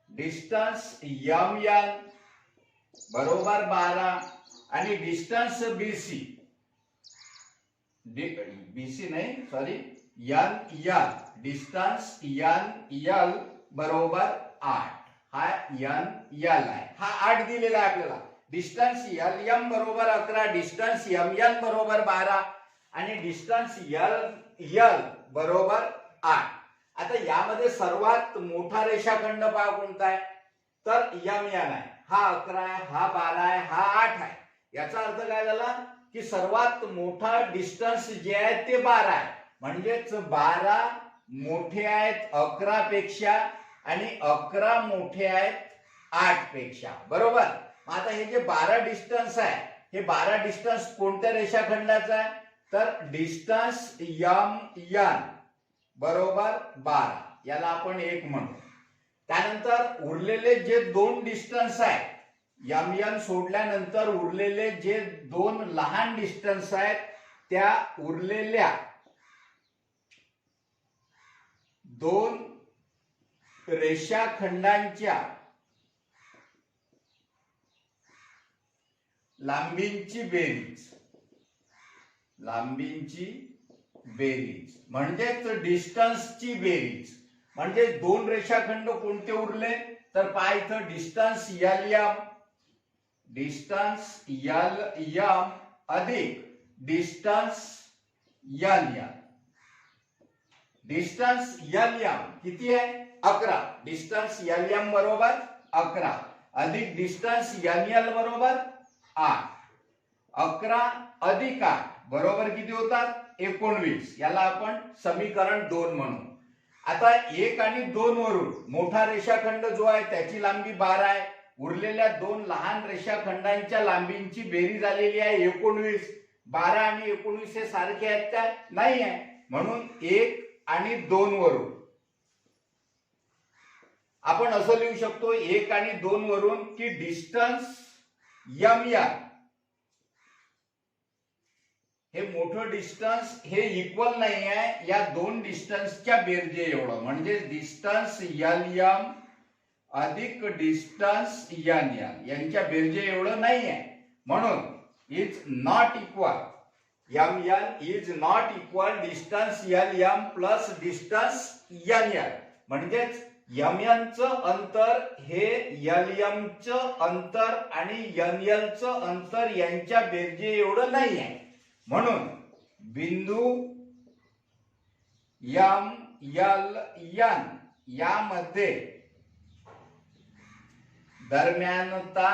distance MN बरोबर 12 आणि distance BC NL distance NL बरोबर 8 हा NL आहे हा 8 दिलेला आहे आपल्याला डिस्टन्स LM बरोबर 11 डिस्टन्स MN बरोबर 12 आणि डिस्टन्स LL बरोबर 8 आता यामध्ये सर्वात मोठा रेषाखंड पहा कोणता आहे तर MN आहे हा 11 आहे हा 12 आहे हा 8 आहे याचा अर्थ काय झाला की सर्वात मोठा डिस्टन्स जे आहे ते 12 आहे म्हणजेच 12 मोठे आहेत 11 पेक्षा आणि 11 मोठे आहेत 8 पेक्षा बरोबर आता हे जे 12 डिस्टन्स आहे हे 12 डिस्टन्स कोणत्या रेषाखंडाचा आहे तर डिस्टन्स MN बरोबर 12 याला आपण 1 म्हणू त्यानंतर उरलेले जे 2 डिस्टन्स आहे MN सोडल्यानंतर उरलेले जे 2 लहान डिस्टन्स आहेत त्या उरलेल्या 2 रेषाखंडांच्या लांबींची बेरीज म्हणजेच डिस्टन्सची बेरीज म्हणजे 2 रेषाखंड कोणते उरले तर पहा इथं डिस्टन्स LM अधिक डिस्टन्स LN डिस्टन्स LM किती आहे 11 डिस्टन्स LM बरोबर 11 अधिक डिस्टन्स NL बरोबर 8 11 अधिक 8 बरोबर किती होतात 19. याला आपण समीकरण 2 म्हणू. आता 1 आणि 2 वरून मोठा रेषाखंड जो आहे त्याची लांबी 12 आहे. उरलेल्या दोन लहान रेषाखंडांच्या लांबींची बेरीज आलेली आहे 19. 12 आणि 19 हे सारखे आहेत का? नाही आहे. म्हणून 1 आणि 2 वरून आपण असं लिहू शकतो 1 आणि 2 वरून की डिस्टन्स ML हे मोठं डिस्टन्स हे इक्वल नाही आहे या दोन डिस्टन्सच्या बेरजे एवढं, म्हणजे डिस्टन्स LM अधिक डिस्टन्स NL यांच्या बेरजे एवढं नाही आहे. म्हणून is not equal ML is not equal distance LM plus distance NL. म्हणजेच MN चं अंतर हे LM चं अंतर आणि NL चं अंतर यांच्या बेरजे एवढं नाही आहे. म्हणून बिंदू MLN यामध्ये दरम्यानता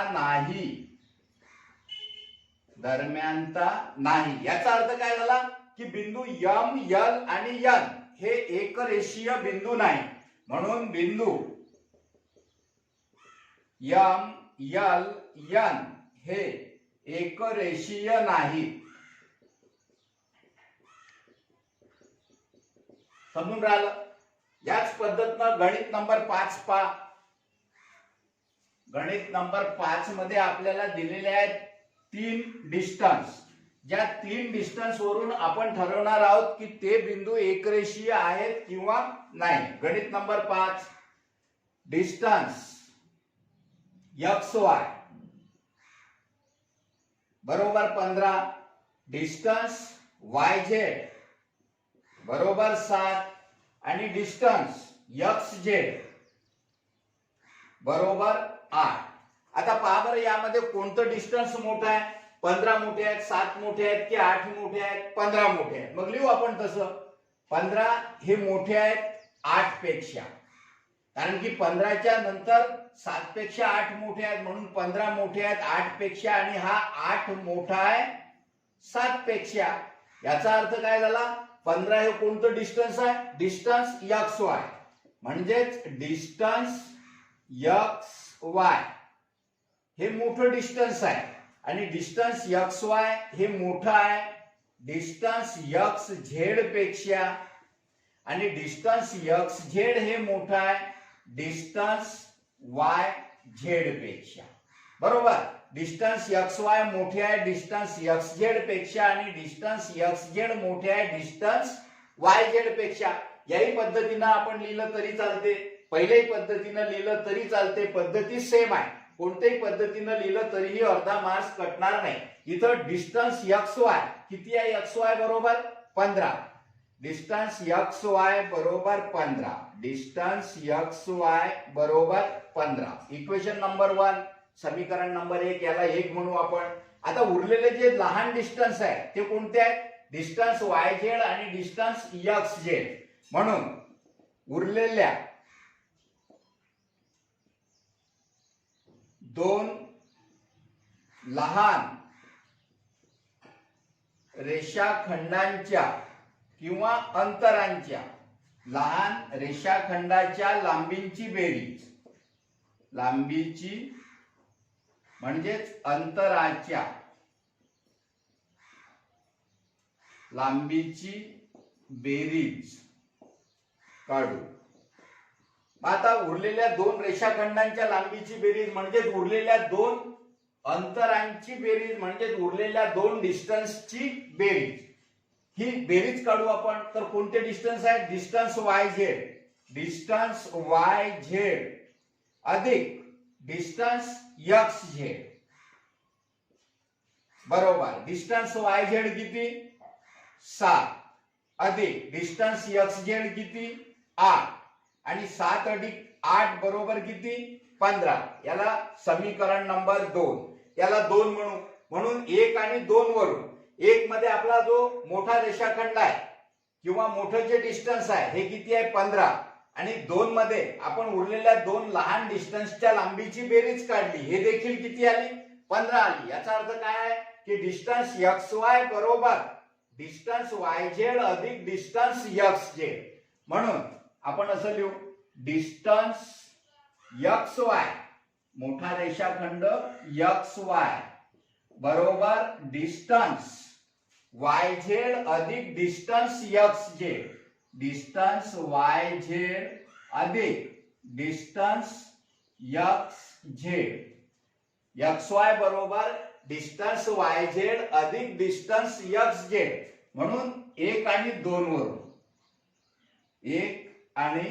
नाही. याचा अर्थ काय झाला की बिंदू M, L आणि N हे एकरेषीय बिंदू नाही. म्हणून बिंदू M, L, N हे एकरेषीय नाही. समजून राहिलं? याच पद्धतीनं गणित नंबर 5 पहा. गणित नंबर 5 मध्ये आपल्याला दिलेले आहेत 3 डिस्टन्स. ज्या 3 डिस्टन्स वरून आपण ठरवणार आहोत की ते बिंदू एकरेषीय आहेत किंवा नाही. गणित नंबर 5 डिस्टन्स XY बरोबर 15, डिस्टन्स YZ बरोबर 7 आणि डिस्टन्स XZ बरोबर 8. आता पहा बरं यामध्ये कोणतं डिस्टन्स मोठं आहे? 15 मोठे आहेत, 7 मोठे आहेत की 8 मोठे आहेत? 15 मोठे आहेत. मग लिहू आपण तसं 15 हे मोठे आहेत 8 पेक्षा, कारण की 15च्या नंतर 7 पेक्षा 8 मोठे आहेत म्हणून 15 मोठे आहेत 8 पेक्षा आणि हा 8 मोठा आहे 7 पेक्षा. याचा अर्थ काय झाला? 15 हे कोणतं डिस्टन्स आहे? Distance XY. म्हणजेच डिस्टन्स XY हे मोठं डिस्टन्स आहे आणि डिस्टन्स XY हे मोठं आहे डिस्टन्स XZ पेक्षा आणि डिस्टन्स XZ हे मोठं आहे डिस्टन्स YZ पेक्षा. बरोबर? डिस्टन्स XY मोठे आहे डिस्टन्स XZ पेक्षा आणि डिस्टन्स XZ मोठे आहे डिस्टन्स YZ पेक्षा. याही पद्धतीने आपण लिहिलं तरी चालते, पहिल्याही पद्धतीने लिहिलं तरी चालते, पद्धती सेम आहे. कोणत्याही पद्धतीने लिहिलं तरीही अर्धा मार्क्स कटणार नाही. इथं डिस्टन्स XY किती आहे? XY बरोबर 15. डिस्टन्स XY बरोबर 15. डिस्टन्स XY बरोबर 15. इक्वेशन नंबर 1, समीकरण नंबर 1, याला 1 म्हणू आपण. आता उरलेले जे लहान डिस्टन्स आहे ते कोणते आहेत? डिस्टन्स YZ आणि डिस्टन्स XZ. म्हणून उरलेल्या दोन लहान रेषाखंडांच्या किंवा अंतरांच्या लहान रेषाखंडाच्या लांबींची बेरीज, लांबीची म्हणजेच अंतराच्या लांबीची बेरीज काढू. आता उरलेल्या दोन रेषाखंडांच्या लांबीची बेरीज म्हणजेच उरलेल्या दोन अंतरांची बेरीज म्हणजेच उरलेल्या दोन डिस्टन्सची बेरीज, ही बेरीज काढू आपण. तर कोणते डिस्टन्स आहेत? डिस्टन्स YZ, डिस्टन्स YZ अधिक डिस्टन्स XZ बरोबर डिस्टन्स YZ किती? 7 अधिक डिस्टन्स XZ किती? 8 आणि 7 अधिक 8 बरोबर किती? 15. याला समीकरण नंबर 2, याला 2 म्हणू. म्हणून 1 आणि 2 वरून 1 मध्ये आपला जो मोठा रेषाखंड आहे किंवा मोठं जे डिस्टन्स आहे हे किती आहे? 15. आणि 2 मध्ये आपण उरलेल्या दोन लहान डिस्टन्सच्या लांबीची बेरीज काढली, हे देखील किती आली? 15 आली. याचा अर्थ काय आहे की डिस्टन्स XY बरोबर डिस्टन्स वाय झेड अधिक डिस्टन्स एक्स झेड. म्हणून आपण असं लिहू, डिस्टन्स एक्स वाय, मोठा रेषाखंड एक्स वाय बरोबर डिस्टन्स वाय झेड अधिक distance X Z. Distance Y Z अधिक distance X Z. X Y बरोबर डिस्टन्स वाय झेड अधिक डिस्टन्स एक्स झेड. म्हणून 1 आणि 2 वरून, 1 आणि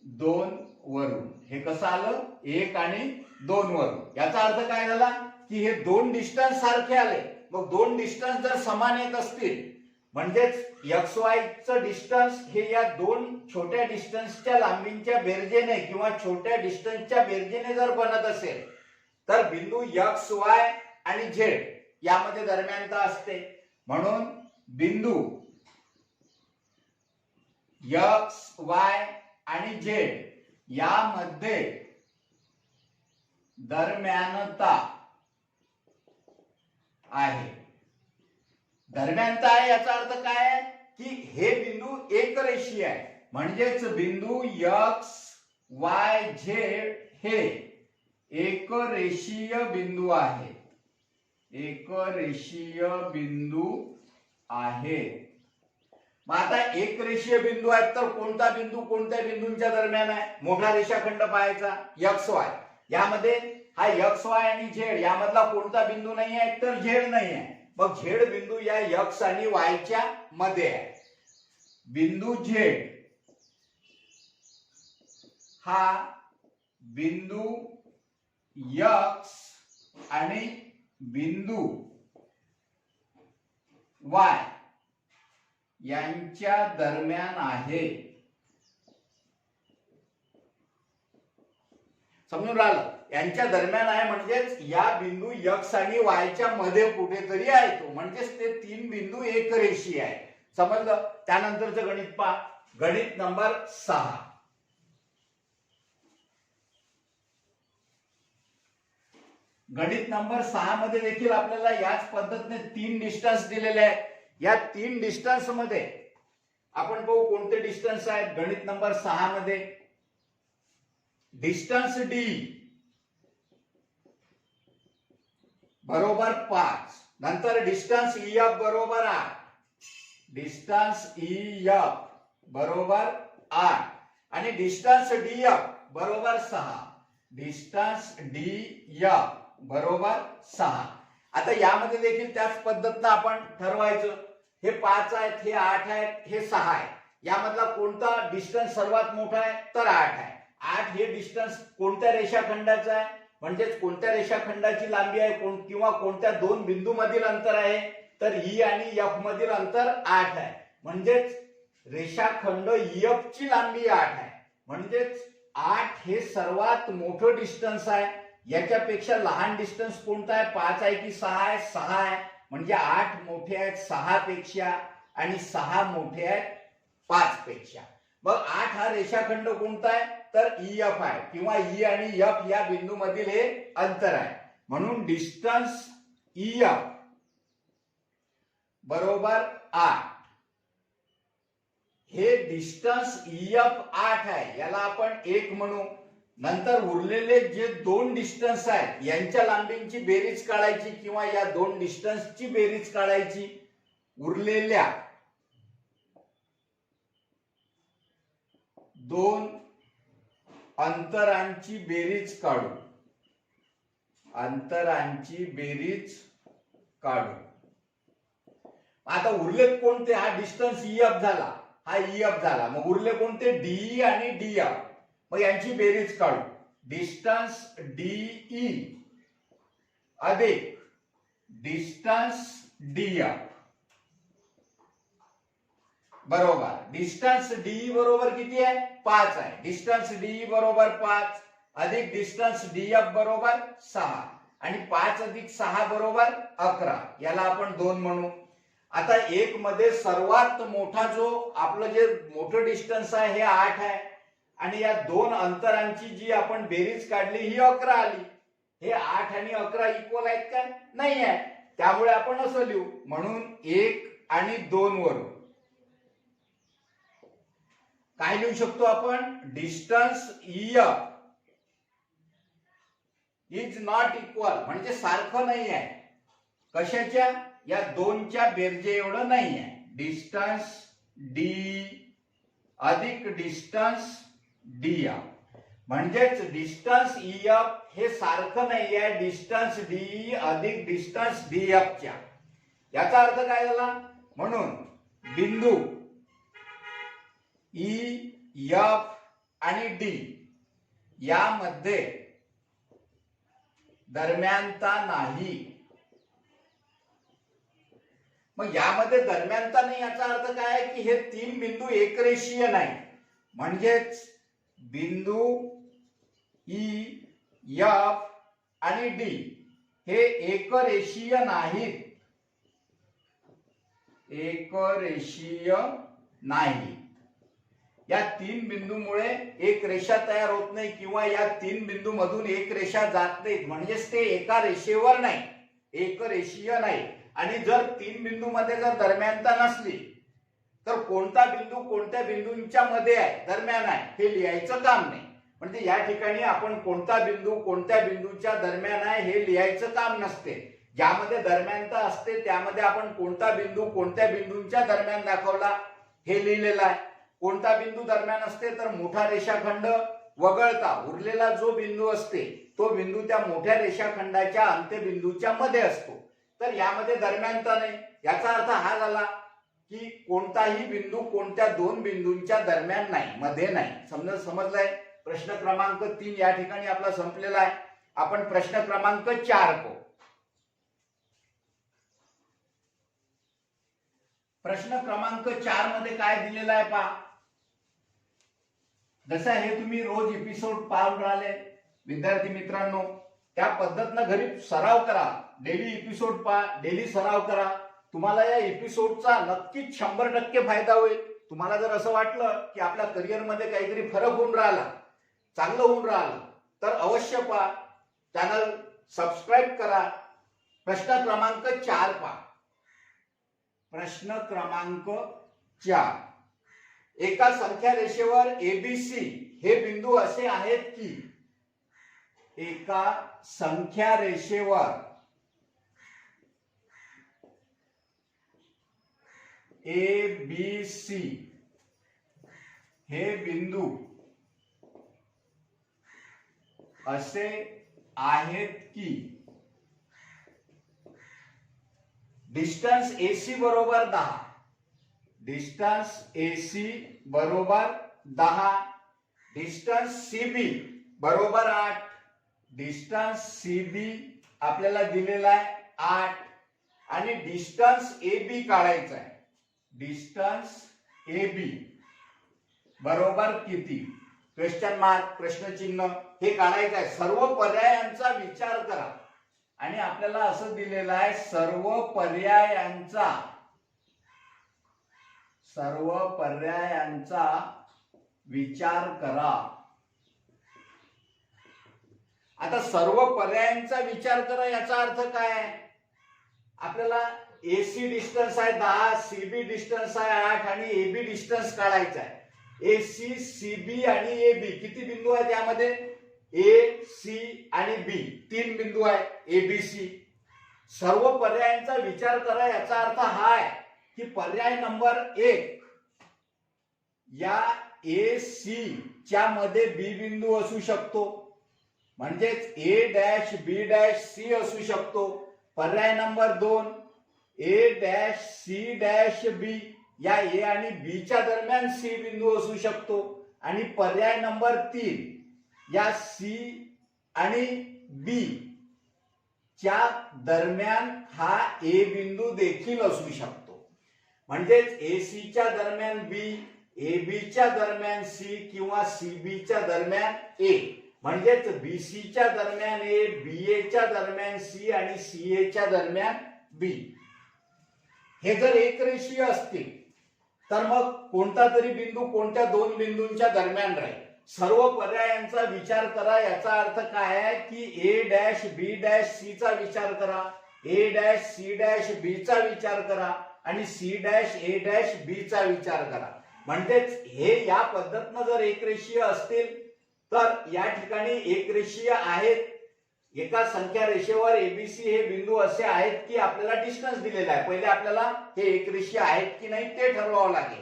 2 वरून हे कसं आलं, 1 आणि 2 वरून. याचा अर्थ काय झाला की हे दोन डिस्टन्स सारखे आले. मग दोन डिस्टन्स जर समान येत असतील म्हणजेच एक्स वाय चं डिस्टन्स हे या दोन छोट्या डिस्टन्सच्या लांबींच्या बेरजेने किंवा छोट्या डिस्टन्सच्या बेरजेने जर बनत असेल तर बिंदू एक्स वाय आणि झेड यामध्ये दरम्यानता असते. म्हणून बिंदू एक्स वाय आणि झेड यामध्ये दरम्यानता आहे. दरम्यानता आहे याचा अर्थ काय आहे की हे बिंदू एकरेषीय आहे. म्हणजेच बिंदू एक्स वाय झेड हे एकरेषीय बिंदू आहे. एकरेषीय बिंदू आहे. मग आता एकरेषीय बिंदू आहेत तर कोणता बिंदू कोणत्या बिंदूंच्या दरम्यान आहे, मोठा रेषाखंड पाहायचा एक्स वाय. यामध्ये हा एक्स वाय आणि झेड यामधला कोणता बिंदू नाही आहे तर झेड नाही आहे. मग झेड बिंदू या एक्स आणि वाय च्या मध्ये आहे. बिंदू झेड हा बिंदू एक्स आणि बिंदू वाय यांच्या दरम्यान आहे. समजून राहिलं, यांच्या दरम्यान आहे म्हणजेच या बिंदू एक्स आणि वाय च्या मध्ये कुठेतरी आहे तो, म्हणजेच ते तीन बिंदू एकरेषीय आहे. समजलं. त्यानंतरचं गणित पहा, गणित नंबर 6. गणित नंबर 6 मध्ये देखील आपल्याला याच पद्धतीने तीन डिस्टन्स दिलेले आहेत. या तीन डिस्टन्स मध्ये आपण पाहू कोणते डिस्टन्स आहेत. गणित नंबर 6 मध्ये डिस्टन्स डी बरोबर 5, नंतर डिस्टन्स ईएफ बरोबर 8, डिस्टन्स ईएफ बरोबर 8 आणि डिस्टन्स डीएफ बरोबर 6. डिस्टन्स डीएफ बरोबर 6. आता यामध्ये देखील त्याच पद्धतीने आपण ठरवायचं. हे 5 आहेत, हे 8 आहेत, हे 6 आहे. यामधला कोणता डिस्टन्स सर्वात मोठा आहे तर 8 आहे. 8 हे डिस्टन्स कोणत्या रेषाखंडाचं आहे म्हणजेच कोणत्या रेषाखंडाची लांबी आहे किंवा कोणत्या दोन बिंदू मधील अंतर आहे तर ई आणि एफ मधील अंतर 8 आहे. म्हणजेच रेषाखंड ईएफ ची लांबी 8 आहे. म्हणजेच 8 हे सर्वात मोठं डिस्टन्स आहे. याच्यापेक्षा लहान डिस्टन्स कोणता आहे, 5 आहे की 6 आहे, 6 आहे. म्हणजे 8 मोठे आहेत 6 पेक्षा आणि 6 मोठे आहेत 5 पेक्षा. मग 8 हा रेषाखंड कोणता आहे तर ईएफ आहे किंवा ई आणि एफ या बिंदू मधील हे अंतर आहे. म्हणून डिस्टन्स ईएफ बरोबर 8. हे डिस्टन्स ईएफ 8 आहे, याला आपण 1 म्हणू. नंतर उरलेले जे दोन डिस्टन्स आहेत यांच्या लांबींची बेरीज काढायची किंवा या दोन डिस्टन्सची बेरीज काढायची. उरलेल्या दोन अंतरांची बेरीज काढू. अंतरांची बेरीज काढू. आता उरले कोणते, हा डिस्टन्स ईएफ झाला, हा ईएफ झाला. मग उरले कोणते डीई आणि डीएफ. मग यांची बेरीज काढू. डिस्टन्स डीई अधिक डिस्टन्स डीएफ बरोबर डिस्टन्स डीई बरोबर किती आहे 5 आहे. डिस्टन्स डीई बरोबर 5 अधिक डिस्टन्स डीएफ बरोबर 6 आणि 5 अधिक 6 बरोबर 11. याला आपण 2 म्हणू. आता 1 मध्ये सर्वात मोठा जो आपलं जे मोठं डिस्टन्स आहे हे 8 आहे आणि या दोन अंतरांची जी आपण बेरीज काढली ही 11 आली. हे 8 आणि 11 इक्वल आहेत का नाही आहे. त्यामुळे आपण असं लिहू. म्हणून 1 आणि 2 वरून काय लिहू शकतो आपण? Distance EF is not equal, म्हणजे सारखं नाही आहे. कशाच्या? या दोनच्या बेरजे एवढं नाही आहे. डिस्टन्स D अधिक डिस्टन्स DF, म्हणजेच डिस्टन्स EF हे सारखं नाही आहे डिस्टन्स DE अधिक डिस्टन्स DF च्या. याचा अर्थ काय झाला? म्हणून बिंदू EF आणि D यामध्ये दरम्यानता नाही. मग यामध्ये दरम्यानता नाही याचा अर्थ काय आहे की हे तीन बिंदू एकरेषीय नाही, म्हणजेच बिंदू EF आणि D हे एकरेषीय नाहीत. एकरेषीय नाही. या तीन बिंदूमुळे एक रेषा तयार होत नाही किंवा या तीन बिंदू मधून एक रेषा जात नाही, म्हणजेच ते एका रेषेवर नाही, एकरेषीय नाही. आणि जर तीन बिंदू मध्ये जर दरम्यानता नसली तर कोणता बिंदू कोणत्या बिंदूंच्या मध्ये आहे, दरम्यान आहे, हे लिहायचं काम नाही. म्हणजे या ठिकाणी आपण कोणता बिंदू कोणत्या बिंदूच्या दरम्यान आहे हे लिहायचं काम नसते. ज्यामध्ये दरम्यानता असते त्यामध्ये आपण कोणता बिंदू कोणत्या बिंदूंच्या दरम्यान दाखवला हे लिहिलेलं आहे. कोणता बिंदू दरम्यान असते तर मोठा रेषाखंड वगळता उरलेला जो बिंदू असते तो बिंदू त्या मोठ्या रेषाखंडाच्या अंत्यबिंदूच्या मध्ये असतो. तर यामध्ये दरम्यानता नाही. याचा अर्थ हा झाला की कोणताही बिंदू कोणत्या दोन बिंदूंच्या दरम्यान नाही, मध्ये नाही. समजलंय? प्रश्न क्रमांक 3 या ठिकाणी आपला संपलेला आहे. आपण प्रश्न क्रमांक 4 पाहू. प्रश्न क्रमांक 4 मध्ये काय दिलेला आहे पहा. जसं हे तुम्ही रोज एपिसोड पाहून राहिले विद्यार्थी मित्रांनो, त्या पद्धतीनं घरी सराव करा. डेली एपिसोड पहा, डेली सराव करा. तुम्हाला या एपिसोडचा नक्कीच 100% फायदा होईल. तुम्हाला जर असं वाटलं की आपल्या करिअर मध्ये काहीतरी फरक होऊन राहिला, चांगलं होऊन राहिलं, तर अवश्य पहा. चॅनल सबस्क्राईब करा. प्रश्न क्रमांक 4 पहा. प्रश्न क्रमांक 4. एका संख्या रेषेवर ABC हे बिंदू असे आहेत की एका संख्या रेषेवर ABC हे बिंदू असे आहेत की डिस्टन्स AC बरोबर 10, डिस्टन्स AC बरोबर 10, डिस्टन्स CB बरोबर 8, डिस्टन्स CB आपल्याला दिलेला आहे 8 आणि डिस्टन्स AB काढायचा आहे. डिस्टन्स AB बरोबर किती? क्वेश्चन मार्क, प्रश्नचिन्ह हे काढायचं आहे. सर्व पर्यायांचा विचार करा आणि आपल्याला असं दिलेलं आहे सर्व पर्यायांचा विचार करा. आता सर्व पर्यायांचा विचार करा याचा अर्थ काय आहे? आपल्याला AC डिस्टन्स आहे 10, CB डिस्टन्स आहे 8 आणि AB डिस्टन्स काढायचा आहे. AC, CB आणि AB किती बिंदू आहेत यामध्ये? A, C आणि B तीन बिंदू आहे ABC. सर्व पर्यायांचा विचार करा याचा अर्थ हा आहे की पर्याय नंबर 1 या AC च्या मध्ये B बिंदू असू शकतो, म्हणजेच A', B' असू शकतो. पर्याय नंबर 2 A', C', या A आणि B च्या दरम्यान C बिंदू असू शकतो. आणि पर्याय नंबर 3 या C आणि B च्या दरम्यान हा A बिंदू देखील असू शकतो. म्हणजेच AC च्या दरम्यान B, AB च्या दरम्यान C किंवा CB च्या दरम्यान A, म्हणजेच BC च्या दरम्यान A, BA च्या दरम्यान C आणि CA च्या दरम्यान B. हे जर एकरेषीय असतील तर मग कोणता तरी बिंदू कोणत्या दोन बिंदूंच्या दरम्यान राहील. सर्व पर्यायांचा विचार करा याचा अर्थ काय आहे की A', B', C चा विचार करा, A', C', B चा विचार करा आणि सी डॅश ए डॅश बी चा विचार करा. म्हणजेच हे या पद्धतीनं जर एकरेषीय असतील तर या ठिकाणी एकरेषीय आहेत. एका संख्या रेषेवर एबीसी हे बिंदू असे आहेत की आपल्याला डिस्टन्स दिलेला आहे. पहिले आपल्याला हे एकरेषीय आहेत की नाही ते ठरवावं लागेल.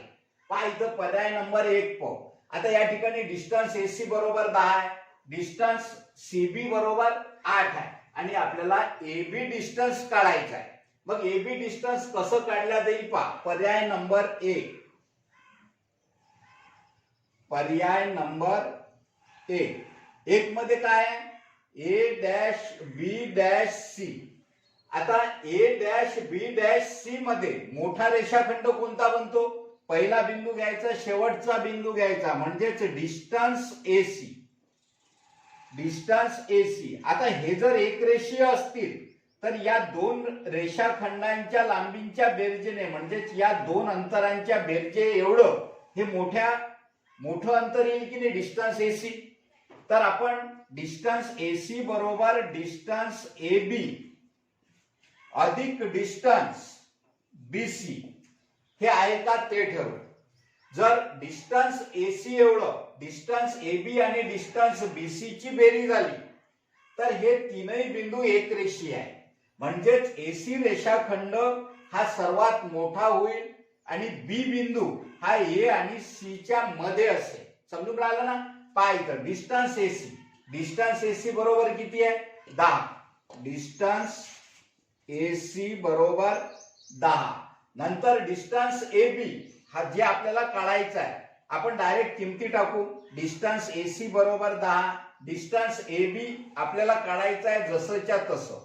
पहा इथं पर्याय नंबर 1 पाहू. आता या ठिकाणी डिस्टन्स एसी बरोबर 10 आहे, डिस्टन्स सीबी बरोबर 8 आहे आणि आपल्याला एबी डिस्टन्स काढायचा आहे. मग एबी डिस्टन्स कसं काढला जाईल पहा. पर्याय नंबर 1, पर्याय नंबर 1 मध्ये काय आहे, A dash B dash C. आता A dash B dash C मध्ये मोठा रेषाखंड कोणता बनतो, पहिला बिंदू घ्यायचा, शेवटचा बिंदू घ्यायचा, म्हणजेच डिस्टन्स एसी, डिस्टन्स एसी. आता हे जर एकरेषीय असतील तर या दोन रेषाखंडांच्या लांबींच्या बेरजेने म्हणजेच या दोन अंतरांच्या बेरजे एवढं हे मोठं अंतर येईल की नाही, डिस्टन्स एसी. तर आपण डिस्टन्स एसी बरोबर डिस्टन्स एबी अधिक डिस्टन्स बीसी हे आहे का ते ठरवू. जर डिस्टन्स एसी एवढं डिस्टन्स एबी आणि डिस्टन्स बीसी ची बेरीज झाली तर हे तीनही बिंदू एकरेषीय आहे. म्हणजेच एसी रेषाखंड हा सर्वात मोठा होईल आणि बी बिंदू हा ए आणि सी च्या मध्ये असेल. समजून राहिलं ना. पाहिजे डिस्टन्स एसी बरोबर किती आहे, 10. डिस्टन्स एसी बरोबर 10. नंतर डिस्टन्स एबी हा जे आपल्याला काढायचा आहे आपण डायरेक्ट किमती टाकू. डिस्टन्स एसी बरोबर 10, डिस्टन्स एबी आपल्याला काढायचा आहे जसंच्या तसं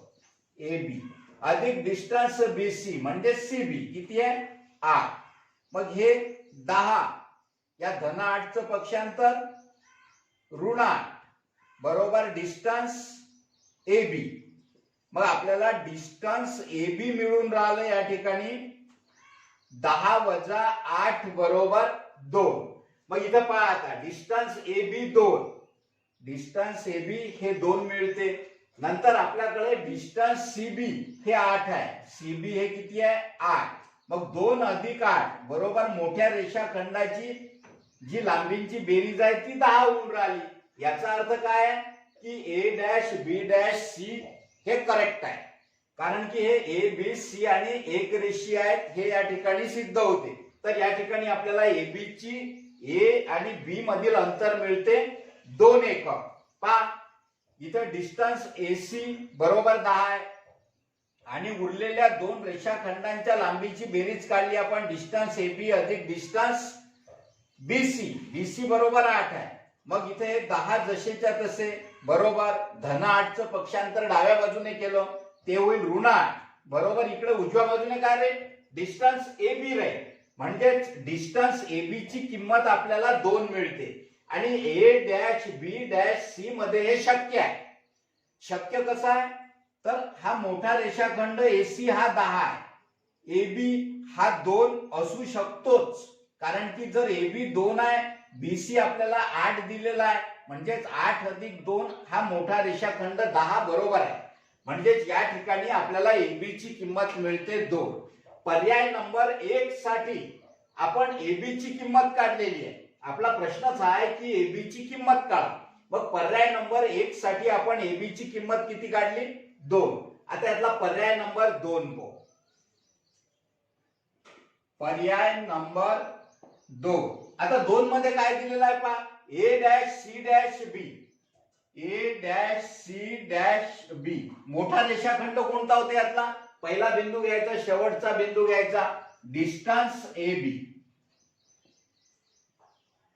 एबी अधिक डिस्टन्स बीसी म्हणजे सीबी किती आहे 8. मग हे 10 या धन 8चं पक्षांतर ऋण 8 बरोबर डिस्टन्स एबी. मग आपल्याला डिस्टन्स एबी मिळून राहिलं या ठिकाणी 10 वजा 8 बरोबर 2. मग इथं पहा आता डिस्टन्स एबी 2, डिस्टन्स एबी हे 2 मिळते. नंतर आपल्याकडे डिस्टन्स सीबी हे 8 आहे, सीबी हे किती आहे 8. मग 2 अधिक 8 बरोबर मोठ्या रेषाखंडाची जी लांबींची बेरीज आहे ती 10 होऊन राहिली. याचा अर्थ काय आहे की A dash B dash C हे करेक्ट आहे. कारण की हे ए बी सी आणि एकरेषीय आहेत हे या ठिकाणी सिद्ध होते. तर या ठिकाणी आपल्याला एबी ची ए आणि बी मधील अंतर मिळते 2 एकक. पहा इथं डिस्टन्स एसी बरोबर 10 आहे आणि उरलेल्या दोन रेषाखंडांच्या लांबीची बेरीज काढली आपण. डिस्टन्स एबी अधिक डिस्टन्स बीसी, बीसी बरोबर 8 आहे. मग इथे हे 10 जसेच्या तसे बरोबर धन 8चं पक्षांतर डाव्या बाजूने केलं ते होईल ऋण 8 बरोबर इकडे उजव्या बाजूने काय रे डिस्टन्स एबी राहील. म्हणजेच डिस्टन्स एबी ची किंमत आपल्याला 2 मिळते आणि A dash B dash C मध्ये हे शक्य आहे. शक्य कसं आहे तर हा मोठा रेषाखंड एसी हा 10 आहे, एबी हा 2 असू शकतोच. कारण की जर एबी 2 आहे बीसी आपल्याला 8 दिलेला आहे म्हणजेच 8 अधिक 2 हा मोठा रेषाखंड 10 बरोबर आहे. म्हणजेच या ठिकाणी आपल्याला एबी ची किंमत मिळते 2. पर्याय नंबर 1 साठी आपण एबी ची किंमत काढलेली आहे. आपला प्रश्नच आहे की एबी ची किंमत काढा. मग पर्याय नंबर 1 साठी आपण एबी ची किंमत किती काढली 2. आता यातला पर्याय नंबर 2 पाहू. पर्याय नंबर 2. आता 2 मध्ये काय दिलेलं आहे पहा A dash C dash B, A dash C dash B. मोठा रेषाखंड कोणता होता यातला, पहिला बिंदू घ्यायचा शेवटचा बिंदू घ्यायचा, डिस्टन्स एबी.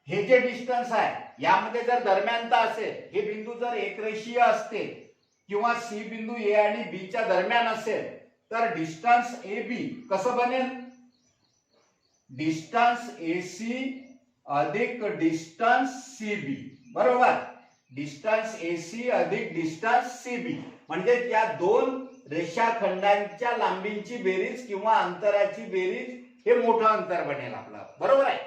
हे जे डिस्टन्स आहे यामध्ये जर दरम्यानता असेल, हे बिंदू जर एकरेषीय असते किंवा सी बिंदू ए आणि बी च्या दरम्यान असेल तर डिस्टन्स एबी कसं बनेल, डिस्टन्स एसी अधिक डिस्टन्स सीबी बरोबर. डिस्टन्स एसी अधिक डिस्टन्स सीबी म्हणजे या दोन रेषाखंडांच्या लांबींची बेरीज किंवा अंतराची बेरीज हे मोठं अंतर बनेल आपलं बरोबर आहे.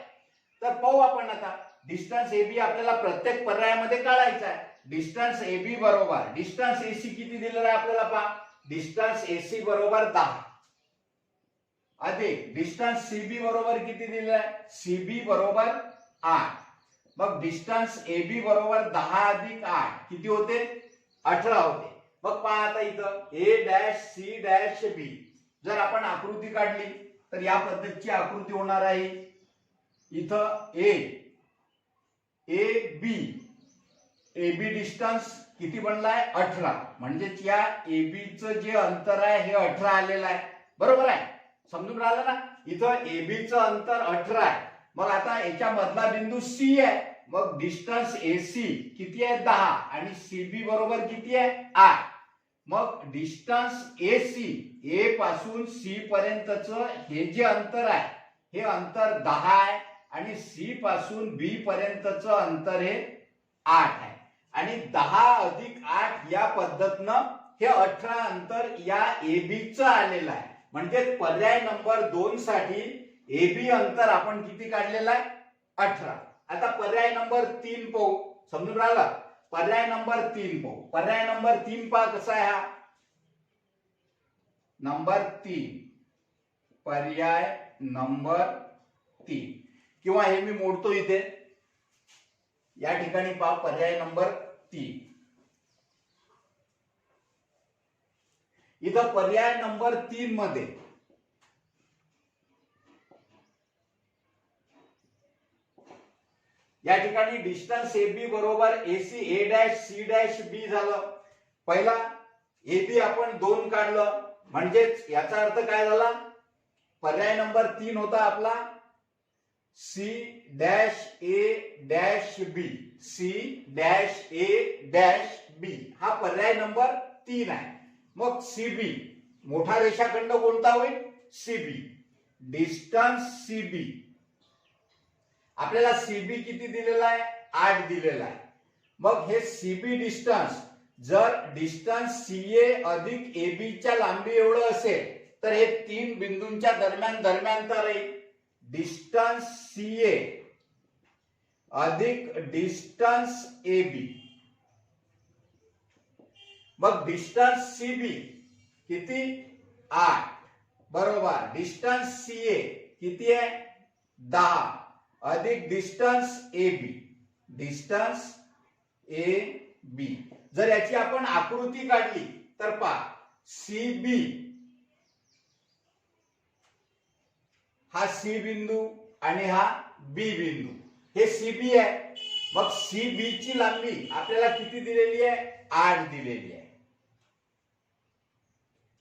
तर पाहू आपण आता डिस्टन्स एबी आपल्याला प्रत्येक पर्यायामध्ये काढायचा आहे. डिस्टन्स एबी बरोबर डिस्टन्स एसी किती दिलेला आहे आपल्याला पहा, डिस्टन्स एसी बरोबर 10 अधिक डिस्टन्स सीबी बरोबर किती दिलेला आहे, सीबी बरोबर 8. मग डिस्टन्स एबी बरोबर 10 अधिक 8 किती होते, 18 होते. मग पहा आता इथं ए डॅश सी डॅश बी जर आपण आकृती काढली तर या पद्धतीची आकृती होणार आहे. इथं ए बी एबी डिस्टन्स किती बनलाय, 18. म्हणजेच या एबी चं जे अंतर आहे हे 18 आलेलं आहे. बरोबर आहे, समजून राहिलं ना. इथं एबी चं अंतर 18 आहे. मग आता याच्या मधला बिंदू सी आहे. मग डिस्टन्स एसी किती आहे, 10 आणि सीबी बरोबर किती आहे, 8. मग डिस्टन्स एसी ए पासून सी पर्यंतचं हे जे अंतर आहे हे अंतर 10 आहे आणि सी पासून बी पर्यंतचं अंतर हे 8 आहे. आणि 10 अधिक 8 या पद्धतीनं हे 18 अंतर या एबी चं आलेलं आहे. म्हणजे पर्याय नंबर 2 साठी एबी अंतर आपण किती काढलेलं आहे, 18. आता पर्याय नंबर 3 पाहू, समजून राहिलं. पर्याय नंबर 3 पाहू. पर्याय नंबर 3 पहा कसा आहे हा. नंबर 3 पर्याय नंबर 3 किंवा हे मी मोडतो इथे. या ठिकाणी पहा पर्याय नंबर 3. इथं पर्याय नंबर 3 मध्ये या ठिकाणी डिस्टन्स एबी बरोबर AC A dash C dash B झालं. पहिला एबी आपण 2 काढलं म्हणजेच याचा अर्थ काय झाला, पर्याय नंबर 3 होता आपला C dash A dash B, C dash A dash B हा पर्याय नंबर 3 आहे. मग सीबी मोठा रेषाखंड कोणता होईल, सीबी. डिस्टन्स सीबी आपल्याला सीबी किती दिलेला आहे, 8 दिलेला आहे. मग हे सीबी डिस्टन्स जर डिस्टन्स सीए अधिक एबी च्या लांबी एवढं असेल तर हे 3 बिंदूंच्या दरम्यानचा राहील. डिस्टन्स सीए अधिक डिस्टन्स एबी. मग डिस्टन्स सीबी किती, 8 बरोबर. डिस्टन्स सीए किती आहे, 10 अधिक distance AB, distance A B. जर याची आपण आकृती काढली तर पहा सीबी हा सी बिंदू आणि हा बी बिंदू, हे सीबी आहे. मग सीबी ची लांबी आपल्याला किती दिलेली आहे, 8 दिलेली आहे.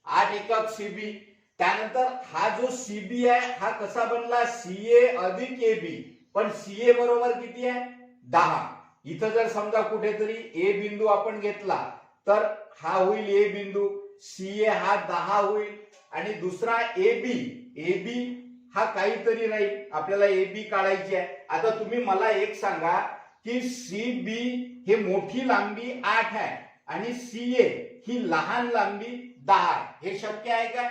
8 एकक सीबी. त्यानंतर हा जो सीबी आहे हा कसा बनला, सीए अधिक एबी. पण सीए बरोबर किती आहे, 10. इथं जर समजा कुठेतरी ए बिंदू आपण घेतला तर हा होईल ए बिंदू, सीए हा 10 होईल आणि दुसरा एबी, एबी हा काहीतरी राहील. आपल्याला एबी काढायची आहे. आता तुम्ही मला एक सांगा की सीबी हे मोठी लांबी 8 आहे आणि सीए ही लहान लांबी 10 आहे. हे शक्य आहे का,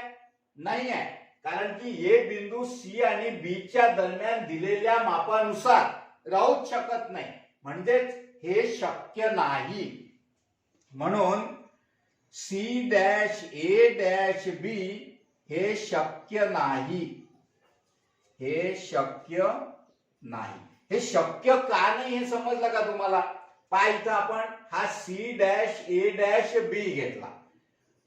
नाही आहे. कारण की ए बिंदू सी आणि बी च्या दरम्यान दिलेल्या मापानुसार राहूच शकत नाही. म्हणजेच हे शक्य नाही. म्हणून सी डॅश ए डॅश बी हे शक्य नाही, हे शक्य नाही. हे शक्य का नाही हे समजलं का तुम्हाला. पहा इथं आपण हा सी डॅश ए डॅश बी घेतला.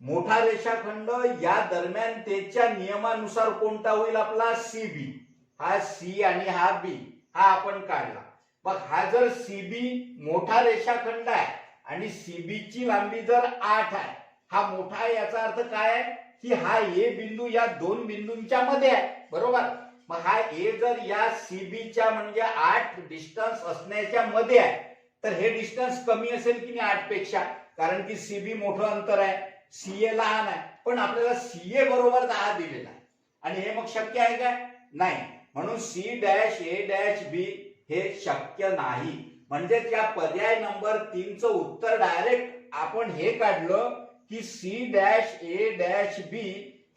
मोठा रेषाखंड या दरम्यान त्याच्या नियमानुसार कोणता होईल आपला, सीबी. हा सी आणि हा बी हा आपण काढला. मग हा जर सीबी मोठा रेषाखंड आहे आणि सीबी ची लांबी जर 8 आहे, हा मोठा आहे याचा अर्थ काय आहे की हा ए बिंदू या 2 बिंदूंच्या मध्ये आहे. बरोबर. मग हा ए जर या सीबी च्या म्हणजे 8 डिस्टन्स असण्याच्या मध्ये आहे तर हे डिस्टन्स कमी असेल की नाही 8 पेक्षा, कारण की सीबी मोठं अंतर आहे, सीए लहान आहे. पण आपल्याला सीए बरोबर 10 दिलेला आहे आणि हे मग शक्य आहे का, नाही. म्हणून सी डॅश ए डॅश बी हे शक्य नाही. म्हणजे त्या पर्याय नंबर 3 चं उत्तर डायरेक्ट आपण हे काढलं की सी डॅश ए डॅश बी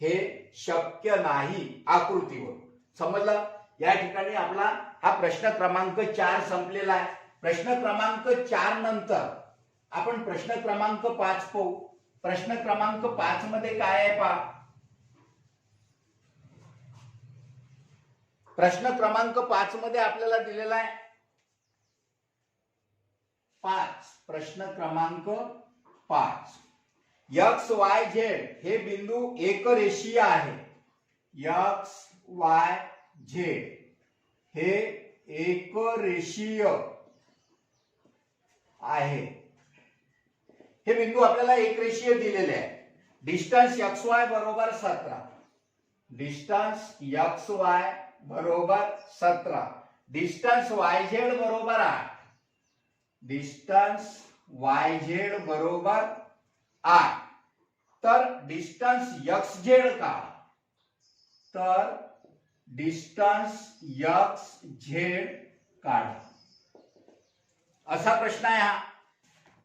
हे शक्य नाही आकृतीवर. समजलं. या ठिकाणी आपला हा प्रश्न क्रमांक 4 संपलेला आहे. प्रश्न क्रमांक 4 नंतर आपण प्रश्न क्रमांक 5 पाहू. प्रश्न क्रमांक 5 मध्ये काय आहे पहा. प्रश्न क्रमांक 5 मध्ये आपल्याला दिलेला आहे 5. प्रश्न क्रमांक 5. एक्स वाय झेड हे बिंदू एकरेषीय आहे. एक्स वाय झेड हे एकरेषीय आहे. हे बिंदू आपल्याला एकरेषीय दिलेले आहे. डिस्टन्स एक्स वाय बरोबर 17. डिस्टन्स एक्स वाय बरोबर 17. डिस्टन्स वाय झेड बरोबर 8. डिस्टन्स वाय झेड बरोबर 8. तर डिस्टन्स एक्स झेड का? तर डिस्टन्स एक्स झेड काढा. असा प्रश्न आहे हा.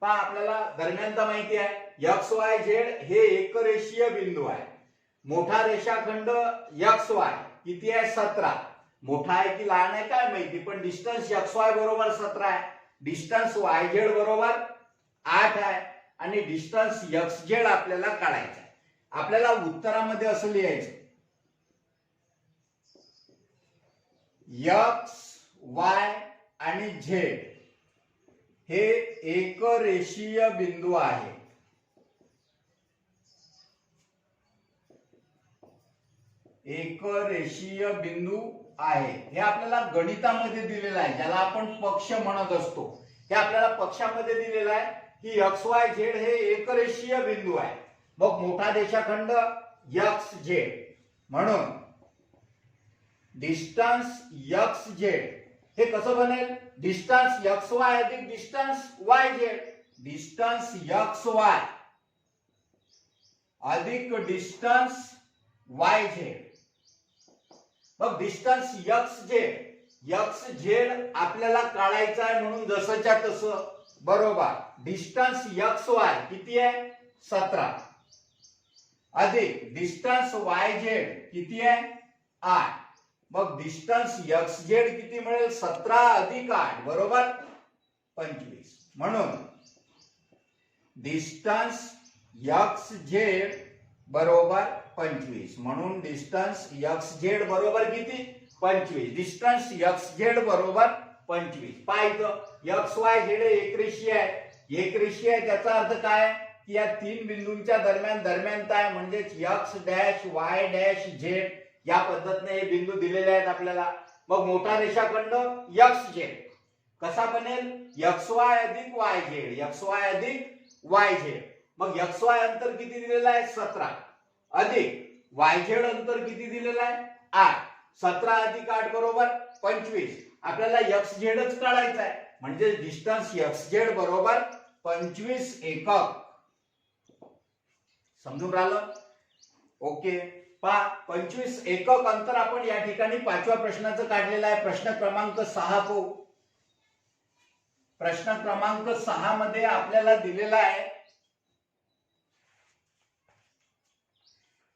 पहा आपल्याला दरम्यानता माहिती आहे एक्स वाय झेड हे एकरेषीय बिंदू आहे. मोठा रेषाखंड एक्स वाय किती आहे 17. मोठा आहे की लहान आहे काय माहिती, पण डिस्टन्स एक्स वाय बरोबर 17 आहे. डिस्टन्स वाय झेड बरोबर 8 आहे आणि डिस्टन्स एक्स झेड आपल्याला काढायचा आहे. आपल्याला उत्तरामध्ये असं लिहायचं एक्स वाय आणि झेड हे एकरेषीय बिंदू आहे. एकरेषीय बिंदू आहे. हे आपल्याला गणितामध्ये दिलेलं आहे, ज्याला आपण पक्ष म्हणत असतो. हे आपल्याला पक्षामध्ये दिलेलं आहे की एक्स वाय झेड हे एकरेषीय बिंदू आहे. मग मोठा रेषाखंड एक्स झेड म्हणून डिस्टन्स एक्स झेड हे कसं बनेल? डिस्टन्स एक्स वाय अधिक distance Y Z. Distance X Y अधिक डिस्टन्स वाय झेड. मग डिस्टन्स एक्स झेड आपल्याला काढायचा आहे म्हणून जसंच्या तसं बरोबर डिस्टन्स एक्स वाय किती आहे 17 अधिक डिस्टन्स वाय झेड किती आहे 8. मग डिस्टन्स एक्स झेड किती मिळेल 17 अधिक 8 बरोबर 25. म्हणून डिस्टन्स एक्स झेड बरोबर 25. म्हणून डिस्टन्स एक्स झेड बरोबर किती 25. डिस्टन्स एक्स झेड बरोबर 25. पाहिजे एक्स वाय झेड एकरेषीय आहे. एकरेषीय आहे त्याचा अर्थ काय की या तीन बिंदूंच्या दरम्यान दरम्यानता आहे, म्हणजे x dash Y dash Z या पद्धतीने हे बिंदू दिलेले आहेत आपल्याला. मग मोठा रेषाखंड एक्स झेड कसा बनेल? एक्स वाय अधिक वाय झेड. एक्स वाय अधिक वाय झेड. मग एक्स वाय अंतर किती दिलेलं आहे 17 अधिक वाय झेड अंतर किती दिलेलं आहे 8. 17 अधिक 8 बरोबर 25. आपल्याला एक्स झेडच काढायचा आहे म्हणजे डिस्टन्स एक्स झेड बरोबर 25 एकक. समजून राहिलं? ओके. पहा 25 एकक अंतर आपण या ठिकाणी 5व्या प्रश्नाचं काढलेलं आहे. प्रश्न क्रमांक 6 पाहू. प्रश्न क्रमांक 6 मध्ये आपल्याला दिलेला आहे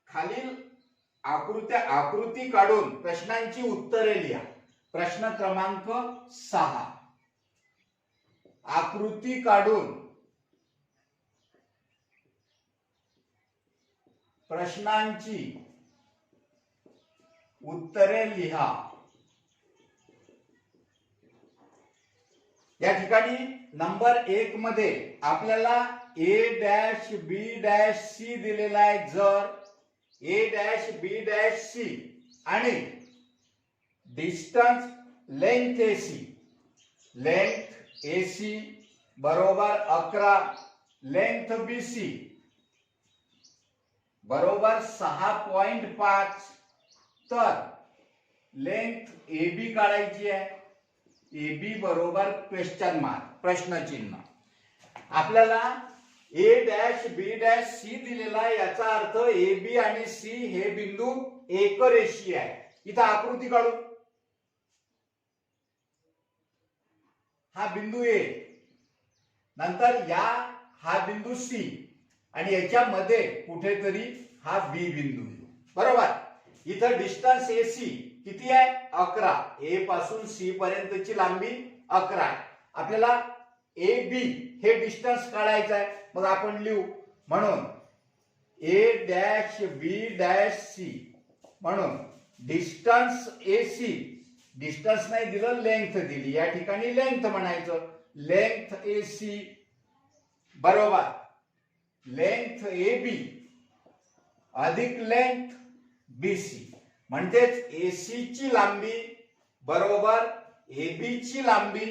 खालील आकृती काढून प्रश्नांची उत्तरे लिहा. प्रश्न क्रमांक 6 आकृती काढून प्रश्नांची उत्तरे लिहा. या ठिकाणी नंबर 1 मध्ये आपल्याला A dash B dash C दिलेला आहे. जर A dash B dash C आणि distance length AC, length AC बरोबर 11, लेंथ बीसी बरोबर 6.5. तर लेंथ AB काढायची आहे. AB बरोबर क्वेश्चन मार्क प्रश्नचिन्ह. आपल्याला A dash B dash C दिलेला आहे, याचा अर्थ ए बी आणि सी हे बिंदू एकरेषीय आहे. इथं आकृती काढू. हा बिंदू ए, नंतर हा बिंदू सी आणि याच्यामध्ये कुठेतरी हा बी बिंदू बरोबर. इथं डिस्टन्स AC किती आहे 11. ए पासून सी पर्यंतची लांबी 11. आपल्याला ए बी हे डिस्टन्स काढायचं आहे. मग आपण लिहू म्हणून A dash B dash C म्हणून डिस्टन्स AC, डिस्टन्स नाही दिलं, लेंथ दिली, या ठिकाणी लेंथ म्हणायचं. लेंथ AC बरोबर लेंथ AB अधिक लेंथ BC, म्हणजेच AC ची लांबी बरोबर AB ची लांबी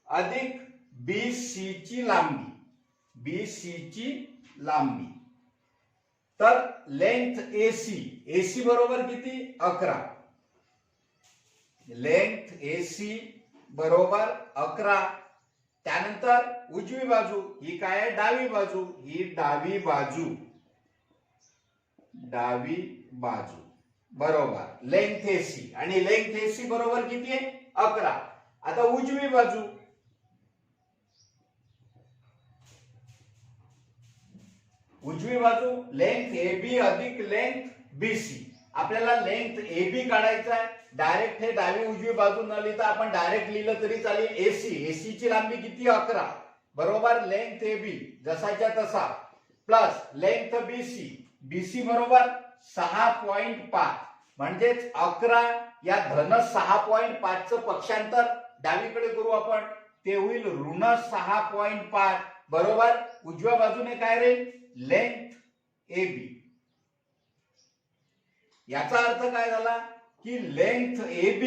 अधिक BC ची लांबी, BC ची लांबी. तर लेंथ AC बरोबर किती 11, लेंथ AC बरोबर 11. त्यानंतर उजवी बाजू ही काय आहे, डावी बाजू, ही डावी बाजू, डावी बाजू बरोबर लेंथ AC, आणि लेंथ AC बरोबर किती आहे 11. आता उजवी बाजू, उजवी बाजू लेंथ AB अधिक लेंथ BC. आपल्याला लेंथ AB काढायचा आहे. डायरेक्ट हे डावी उजवी बाजू न लिहिता आपण डायरेक्ट लिहिलं तरी चालेल. AC ची लांबी किती 11 बरोबर लेंथ AB जसाच्या तसा प्लस लेंथ BC बरोबर 6.5, म्हणजेच 11 या धन 6.5 चं पक्षांतर डावीकडे करू आपण, ते होईल ऋण 6.5 बरोबर उजव्या बाजूने काय रे लेंथ AB. याचा अर्थ काय झाला की लेंथ AB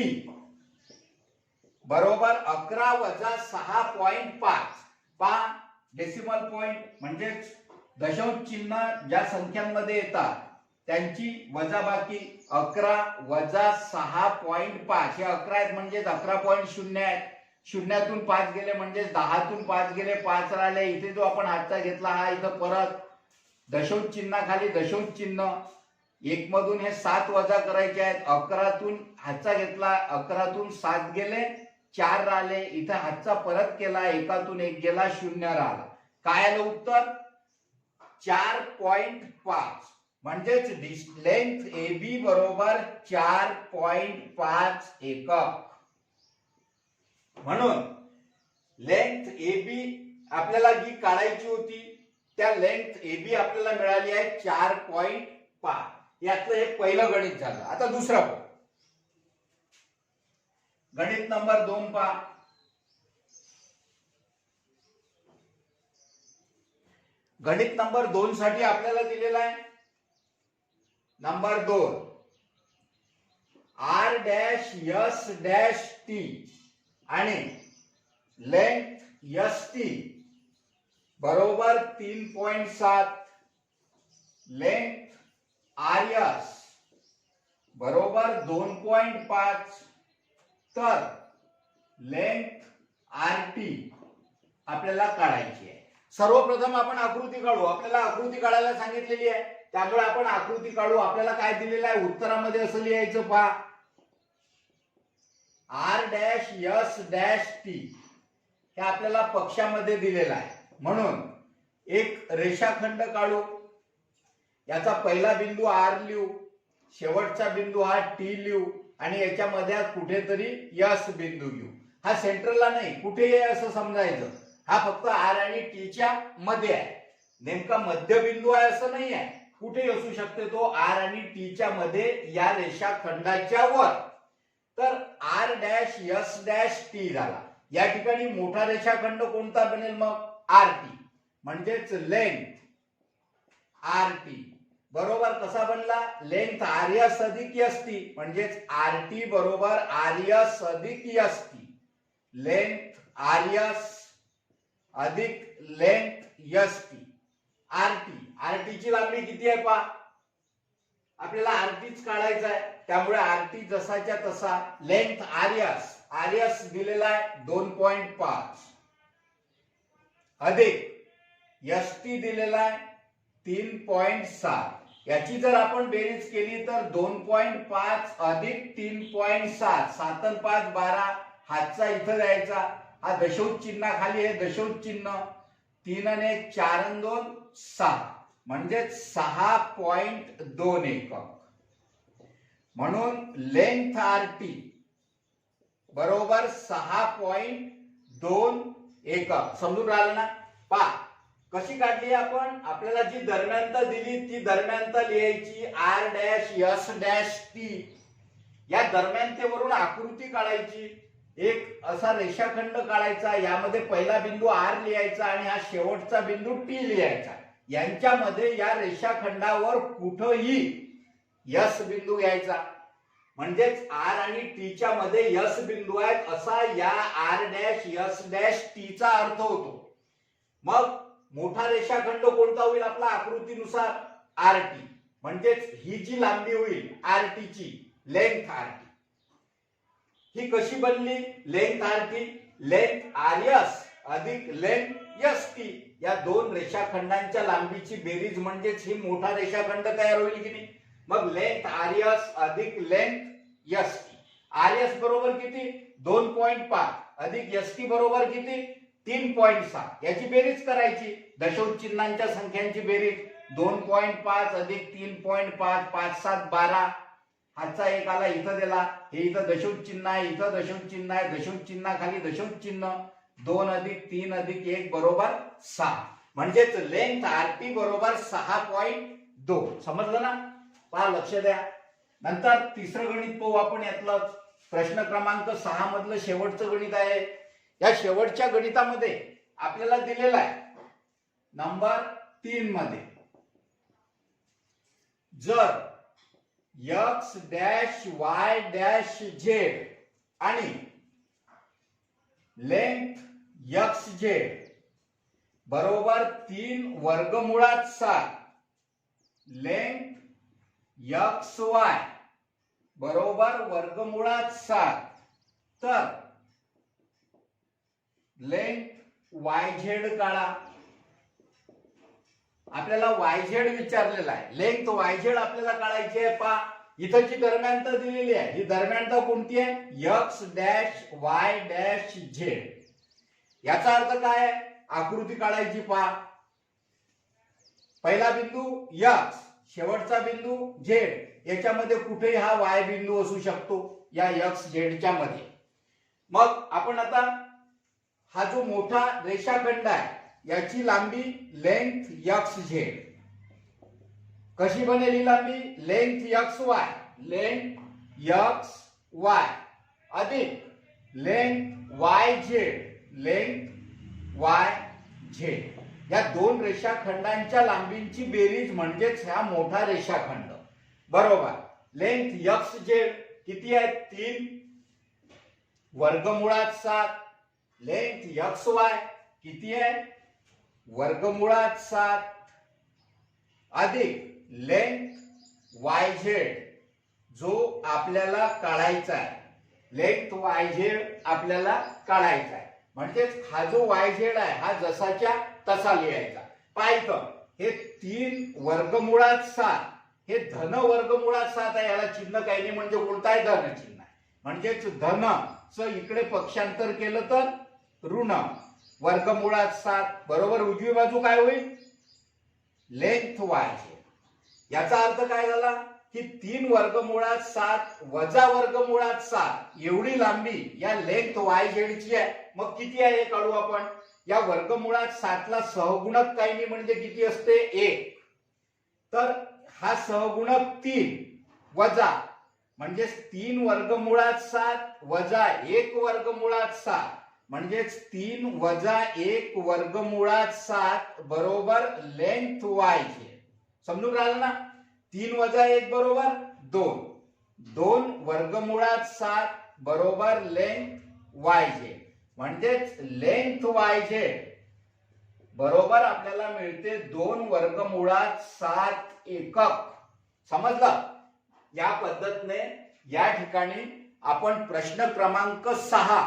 बरोबर 11 वजा 6.5 डेसिमल पॉइंट, म्हणजेच दशांश चिन्ह ज्या संख्यांमध्ये येतात त्यांची वजाबाकी 11 वजा 6.5, हे 11 आहेत म्हणजेच 11.0 आहेत. शून्यातून 5 गेले म्हणजेच 10तून 5 गेले, 5 राहिले. इथे जो आपण हातचा घेतला हा इथं परत दशांश चिन्हाखाली दशांश चिन्ह, 1 मधून हे 7 वजा करायचे आहेत. 11तून हातचा घेतला, 11तून 7 गेले, 4 राहिले. इथं हातचा परत केला, 1तून 1 गेला, 0 राहिला. काय आलं उत्तर 4.5, म्हणजेच लेंथ AB बरोबर 4.5 एकक. म्हणून लेंथ AB आपल्याला जी काढायची होती त्या लेंथ AB आपल्याला मिळाली आहे 4.5. यातलं हे पहिलं गणित झालं. आता दुसरा पाहू, गणित नंबर 2 पहा. गणित नंबर 2 साठी आपल्याला दिलेला आहे number 2 R dash S dash T आणि लेंथ ST बरोबर 3.7, लेंथ RS बरोबर 2.5, तर लेंथ RT आपल्याला काढायची आहे. सर्वप्रथम आपण आकृती काढू. आपल्याला आकृती काढायला सांगितलेली आहे, त्यामुळे आपण आकृती काढू. आपल्याला काय दिलेलं आहे उत्तरामध्ये असं लिहायचं पहा, R dash S dash T हे आपल्याला पक्षामध्ये दिलेलं आहे. म्हणून एक रेषाखंड काढू. याचा पहिला बिंदू R लिहू, शेवटचा बिंदू हा T लिहू आणि याच्या मध्ये कुठेतरी S बिंदू घेऊ. हा सेंटरला नाही, कुठेही असं समजायचं. हा फक्त R आणि T च्या मध्ये आहे. नेमका मध्यबिंदू आहे असं नाही आहे, कुठेही असू शकते तो R आणि T च्या मध्ये या रेषाखंडाच्या वर. तर R dash S dash T झाला. या ठिकाणी मोठा रेषाखंड कोणता बनेल मग RT, म्हणजेच लेंथ RT बरोबर कसा बनला लेंथ RS अधिक ST, म्हणजेच RT बरोबर RS अधिक ST, लेंथ RS अधिक लेंथ ST. RT ची लांबी किती आहे पहा, आपल्याला RTच काढायचा आहे, त्यामुळे RT जसाच्या तसा लेंथ RS दिलेला आहे 2.5 अधिक ST दिलेला आहे 3.7. याची जर आपण बेरीज केली तर 2.5 अधिक 3.7, 7 आणि 5 12, हातचा इथं द्यायचा, हा दशांश चिन्हाखाली आहे दशांश चिन्ह, 3 आणि 1 4 आणि 2 6, म्हणजे 6.2 एकक. म्हणून लेंथ RT बरोबर 6.2 एकक. समजून राहिलं ना? पहा कशी काढली आपण. आपल्याला जी दरम्यानता दिली ती दरम्यानता लिहायची R dash S dash T या दरम्यानतेवरून आकृती काढायची, एक असा रेषाखंड काढायचा, यामध्ये पहिला बिंदू आर लिहायचा आणि हा शेवटचा बिंदू टी लिहायचा. यांच्यामध्ये या रेषाखंडावर कुठेही यस बिंदू घ्यायचा, म्हणजेच आर आणि टी च्या मध्ये यस बिंदू आहेत असा या R dash S dash T चा अर्थ होतो. मग मोठा रेषाखंड कोणता होईल आपला आकृतीनुसार? R T. म्हणजेच ही जी लांबी होईल आर टी ची लेंथ आर टी, ही कशी बनली length R T? Length R S अधिक लेंथ एस टी, या दोन रेषाखंडांच्या लांबीची बेरीज म्हणजेच ही मोठा रेषाखंड तयार होईल की नाही. मग लेंथ आर एस अधिक length S T. R S बरोबर किती? 2.5 अधिक एस टी बरोबर किती? 3.6. याची बेरीज करायची, दशांश चिन्हांच्या संख्यांची बेरीज. 2.5 अधिक 3.5, 5 7 12. हाचा एक आला इथं दिला, हे इथं दशांश चिन्ह आहे, इथं दशांश चिन्ह आहे, दशांश चिन्हाखाली दशांश चिन्ह. 2 अधिक 3 अधिक 1 बरोबर 6. म्हणजेच लेंथ आरटी बरोबर 6.2. समजलं ना? पहा, लक्ष द्या. नंतर तिसरं गणित पाहू आपण यातलं. प्रश्न क्रमांक 6 मधलं शेवटचं गणित आहे. या शेवटच्या गणितामध्ये आपल्याला दिलेला आहे नंबर 3 मध्ये, जर x dash Y dash Z आणि लेंथ एक्स झेड बरोबर 3 वर्गमुळात 7, लेंथ एक्स वाय बरोबर वर्गमुळात 7, तर लेंथ वाय झेड काढा. आपल्याला वाय झेड विचारलेला आहे, लेंथ वाय झेड आपल्याला काढायची आहे. पहा, इथंची दरम्यानता दिलेली आहे, ही दरम्यानता कोणती आहे? X dash Y dash Z. याचा अर्थ काय आहे? आकृती काढायची. पहा, पहिला बिंदू एक्स, शेवटचा बिंदू झेड, याच्यामध्ये कुठेही हा वाय बिंदू असू शकतो या एक्स झेडच्या मध्ये. मग आपण आता हा जो मोठा रेषाखंड आहे याची लांबी लेंथ एक्स झेड कशी बनेल? ही लांबी length X Y, length X Y अधिक length Y Z, length Y Z. या दोन रेषाखंडांच्या लांबींची बेरीज म्हणजेच हा मोठा रेषाखंड. बरोबर. लेंथ एक्स झेड किती आहे? 3 वर्गमुळात 7. लेंथ एक्स वाय किती आहे? वर्गमुळात 7 अधिक लेंथ वाय झेड जो आपल्याला काढायचा आहे. लेंथ वाय झेड आपल्याला काढायचा आहे, म्हणजेच हा जो वाय झेड आहे हा जसाच्या तसा लिहायचा. पाहिलं, हे 3 वर्गमुळात 7 हे धन वर्गमुळात 7 आहे. याला चिन्ह काही नाही, म्हणजे कोणता आहे? धन चिन्ह आहे. म्हणजेच धन च इकडे पक्षांतर केलं तर ऋण. वर्गमुळात 7 बरोबर उजवी बाजू काय होईल? Length Y Z. याचा अर्थ काय झाला की 3 वर्गमुळात 7 वजा वर्गमुळात 7 एवढी लांबी या लेंथ वाय झेडची आहे. मग किती आहे हे काढू आपण. या वर्गमुळात 7 ला सहगुणक काही नाही, म्हणजे किती असते? 1. तर हा सहगुणक 3 वजा, म्हणजे 3 वर्गमुळात 7 वजा 1 वर्गमुळात 7, म्हणजेच 3 वजा 1 वर्गमुळात 7 बरोबर लेंथ वाय झेड. समजून राहिलं ना? 3 वजा 1 बरोबर 2. 2 वर्गमुळात 7 बरोबर लेंथ वाय झेड. म्हणजेच लेंथ वाय झेड बरोबर आपल्याला मिळते 2 वर्गमुळात 7 एकक. समजलं? या पद्धतीने या ठिकाणी आपण प्रश्न क्रमांक 6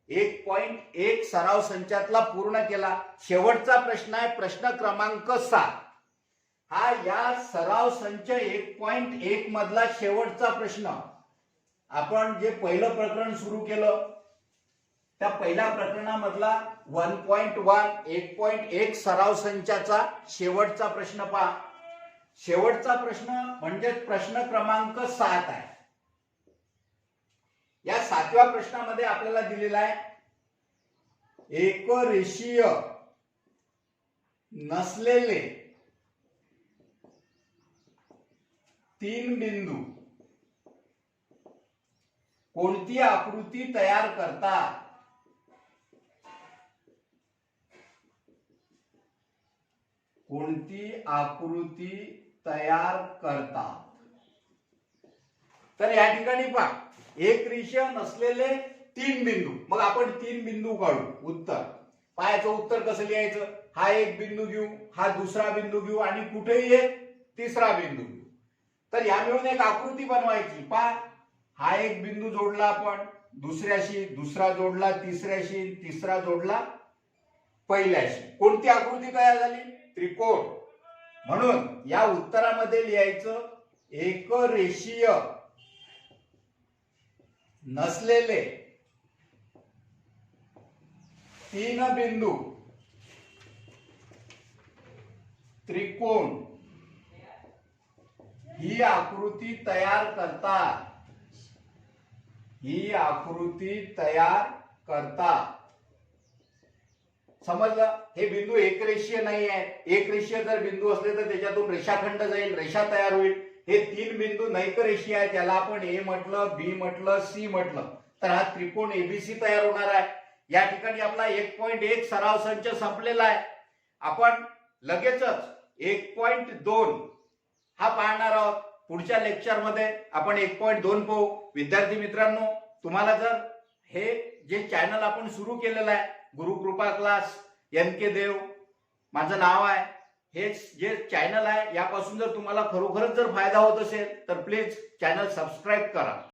1.1 सराव संचातला पूर्ण केला. शेवटचा प्रश्न आहे प्रश्न क्रमांक 7. हा या सराव संच 1.1 मधला शेवटचा प्रश्न. आपण जे पहिलं प्रकरण सुरू केलं त्या पहिल्या प्रकरणामधला 1.1 1.1 सराव संचाचा शेवटचा प्रश्न पहा. शेवटचा प्रश्न म्हणजे प्रश्न क्रमांक 7 आहे. या 7व्या प्रश्नामध्ये आपल्याला दिलेला आहे एकरेषीय नसलेले 3 बिंदू कोणती आकृती तयार करतात? कोणती आकृती तयार करतात? तर या ठिकाणी पहा, एक रेषीय नसलेले 3 बिंदू. मग आपण 3 बिंदू काढू. उत्तर पायाचं उत्तर कसं लिहायचं? हा एक बिंदू घेऊ, हा दुसरा बिंदू घेऊ आणि कुठेही एक तिसरा बिंदू घेऊ. तर या मिळून एक आकृती बनवायची. पहा, हा एक बिंदू जोडला आपण दुसऱ्याशी, दुसरा जोडला तिसऱ्याशी, तिसरा जोडला पहिल्याशी. कोणती आकृती तयार झाली? त्रिकोण. म्हणून या उत्तरामध्ये लिहायचं एकरेषीय नसलेले 3 बिंदू त्रिकोण ही आकृती तयार करतात. ही आकृती तयार करतात. समजलं? हे बिंदू एकरेषीय नाही आहे. एकरेषीय जर बिंदू असले तर त्याच्यातून रेषाखंड जाईल, रेषा तयार होईल. हे 3 बिंदू नैकरेषीय आहे. त्याला आपण ए म्हटलं, बी म्हटलं, सी म्हटलं. तर हा त्रिकोण एबीसी तयार होणार आहे. या ठिकाणी आपला 1.1 सराव संच संपलेला आहे. आपण लगेचच 1.2 हा पाहणार आहोत. पुढच्या लेक्चरमध्ये आपण 1.2 पाहू. विद्यार्थी मित्रांनो, तुम्हाला जर हे जे चॅनल आपण सुरू केलेलं आहे, गुरुकृपा क्लास NK देव माझं नाव आहे, हे जे चॅनल आहे यापासून जर तुम्हाला खरोखरच जर फायदा होत असेल तर प्लीज चॅनल सबस्क्राईब करा.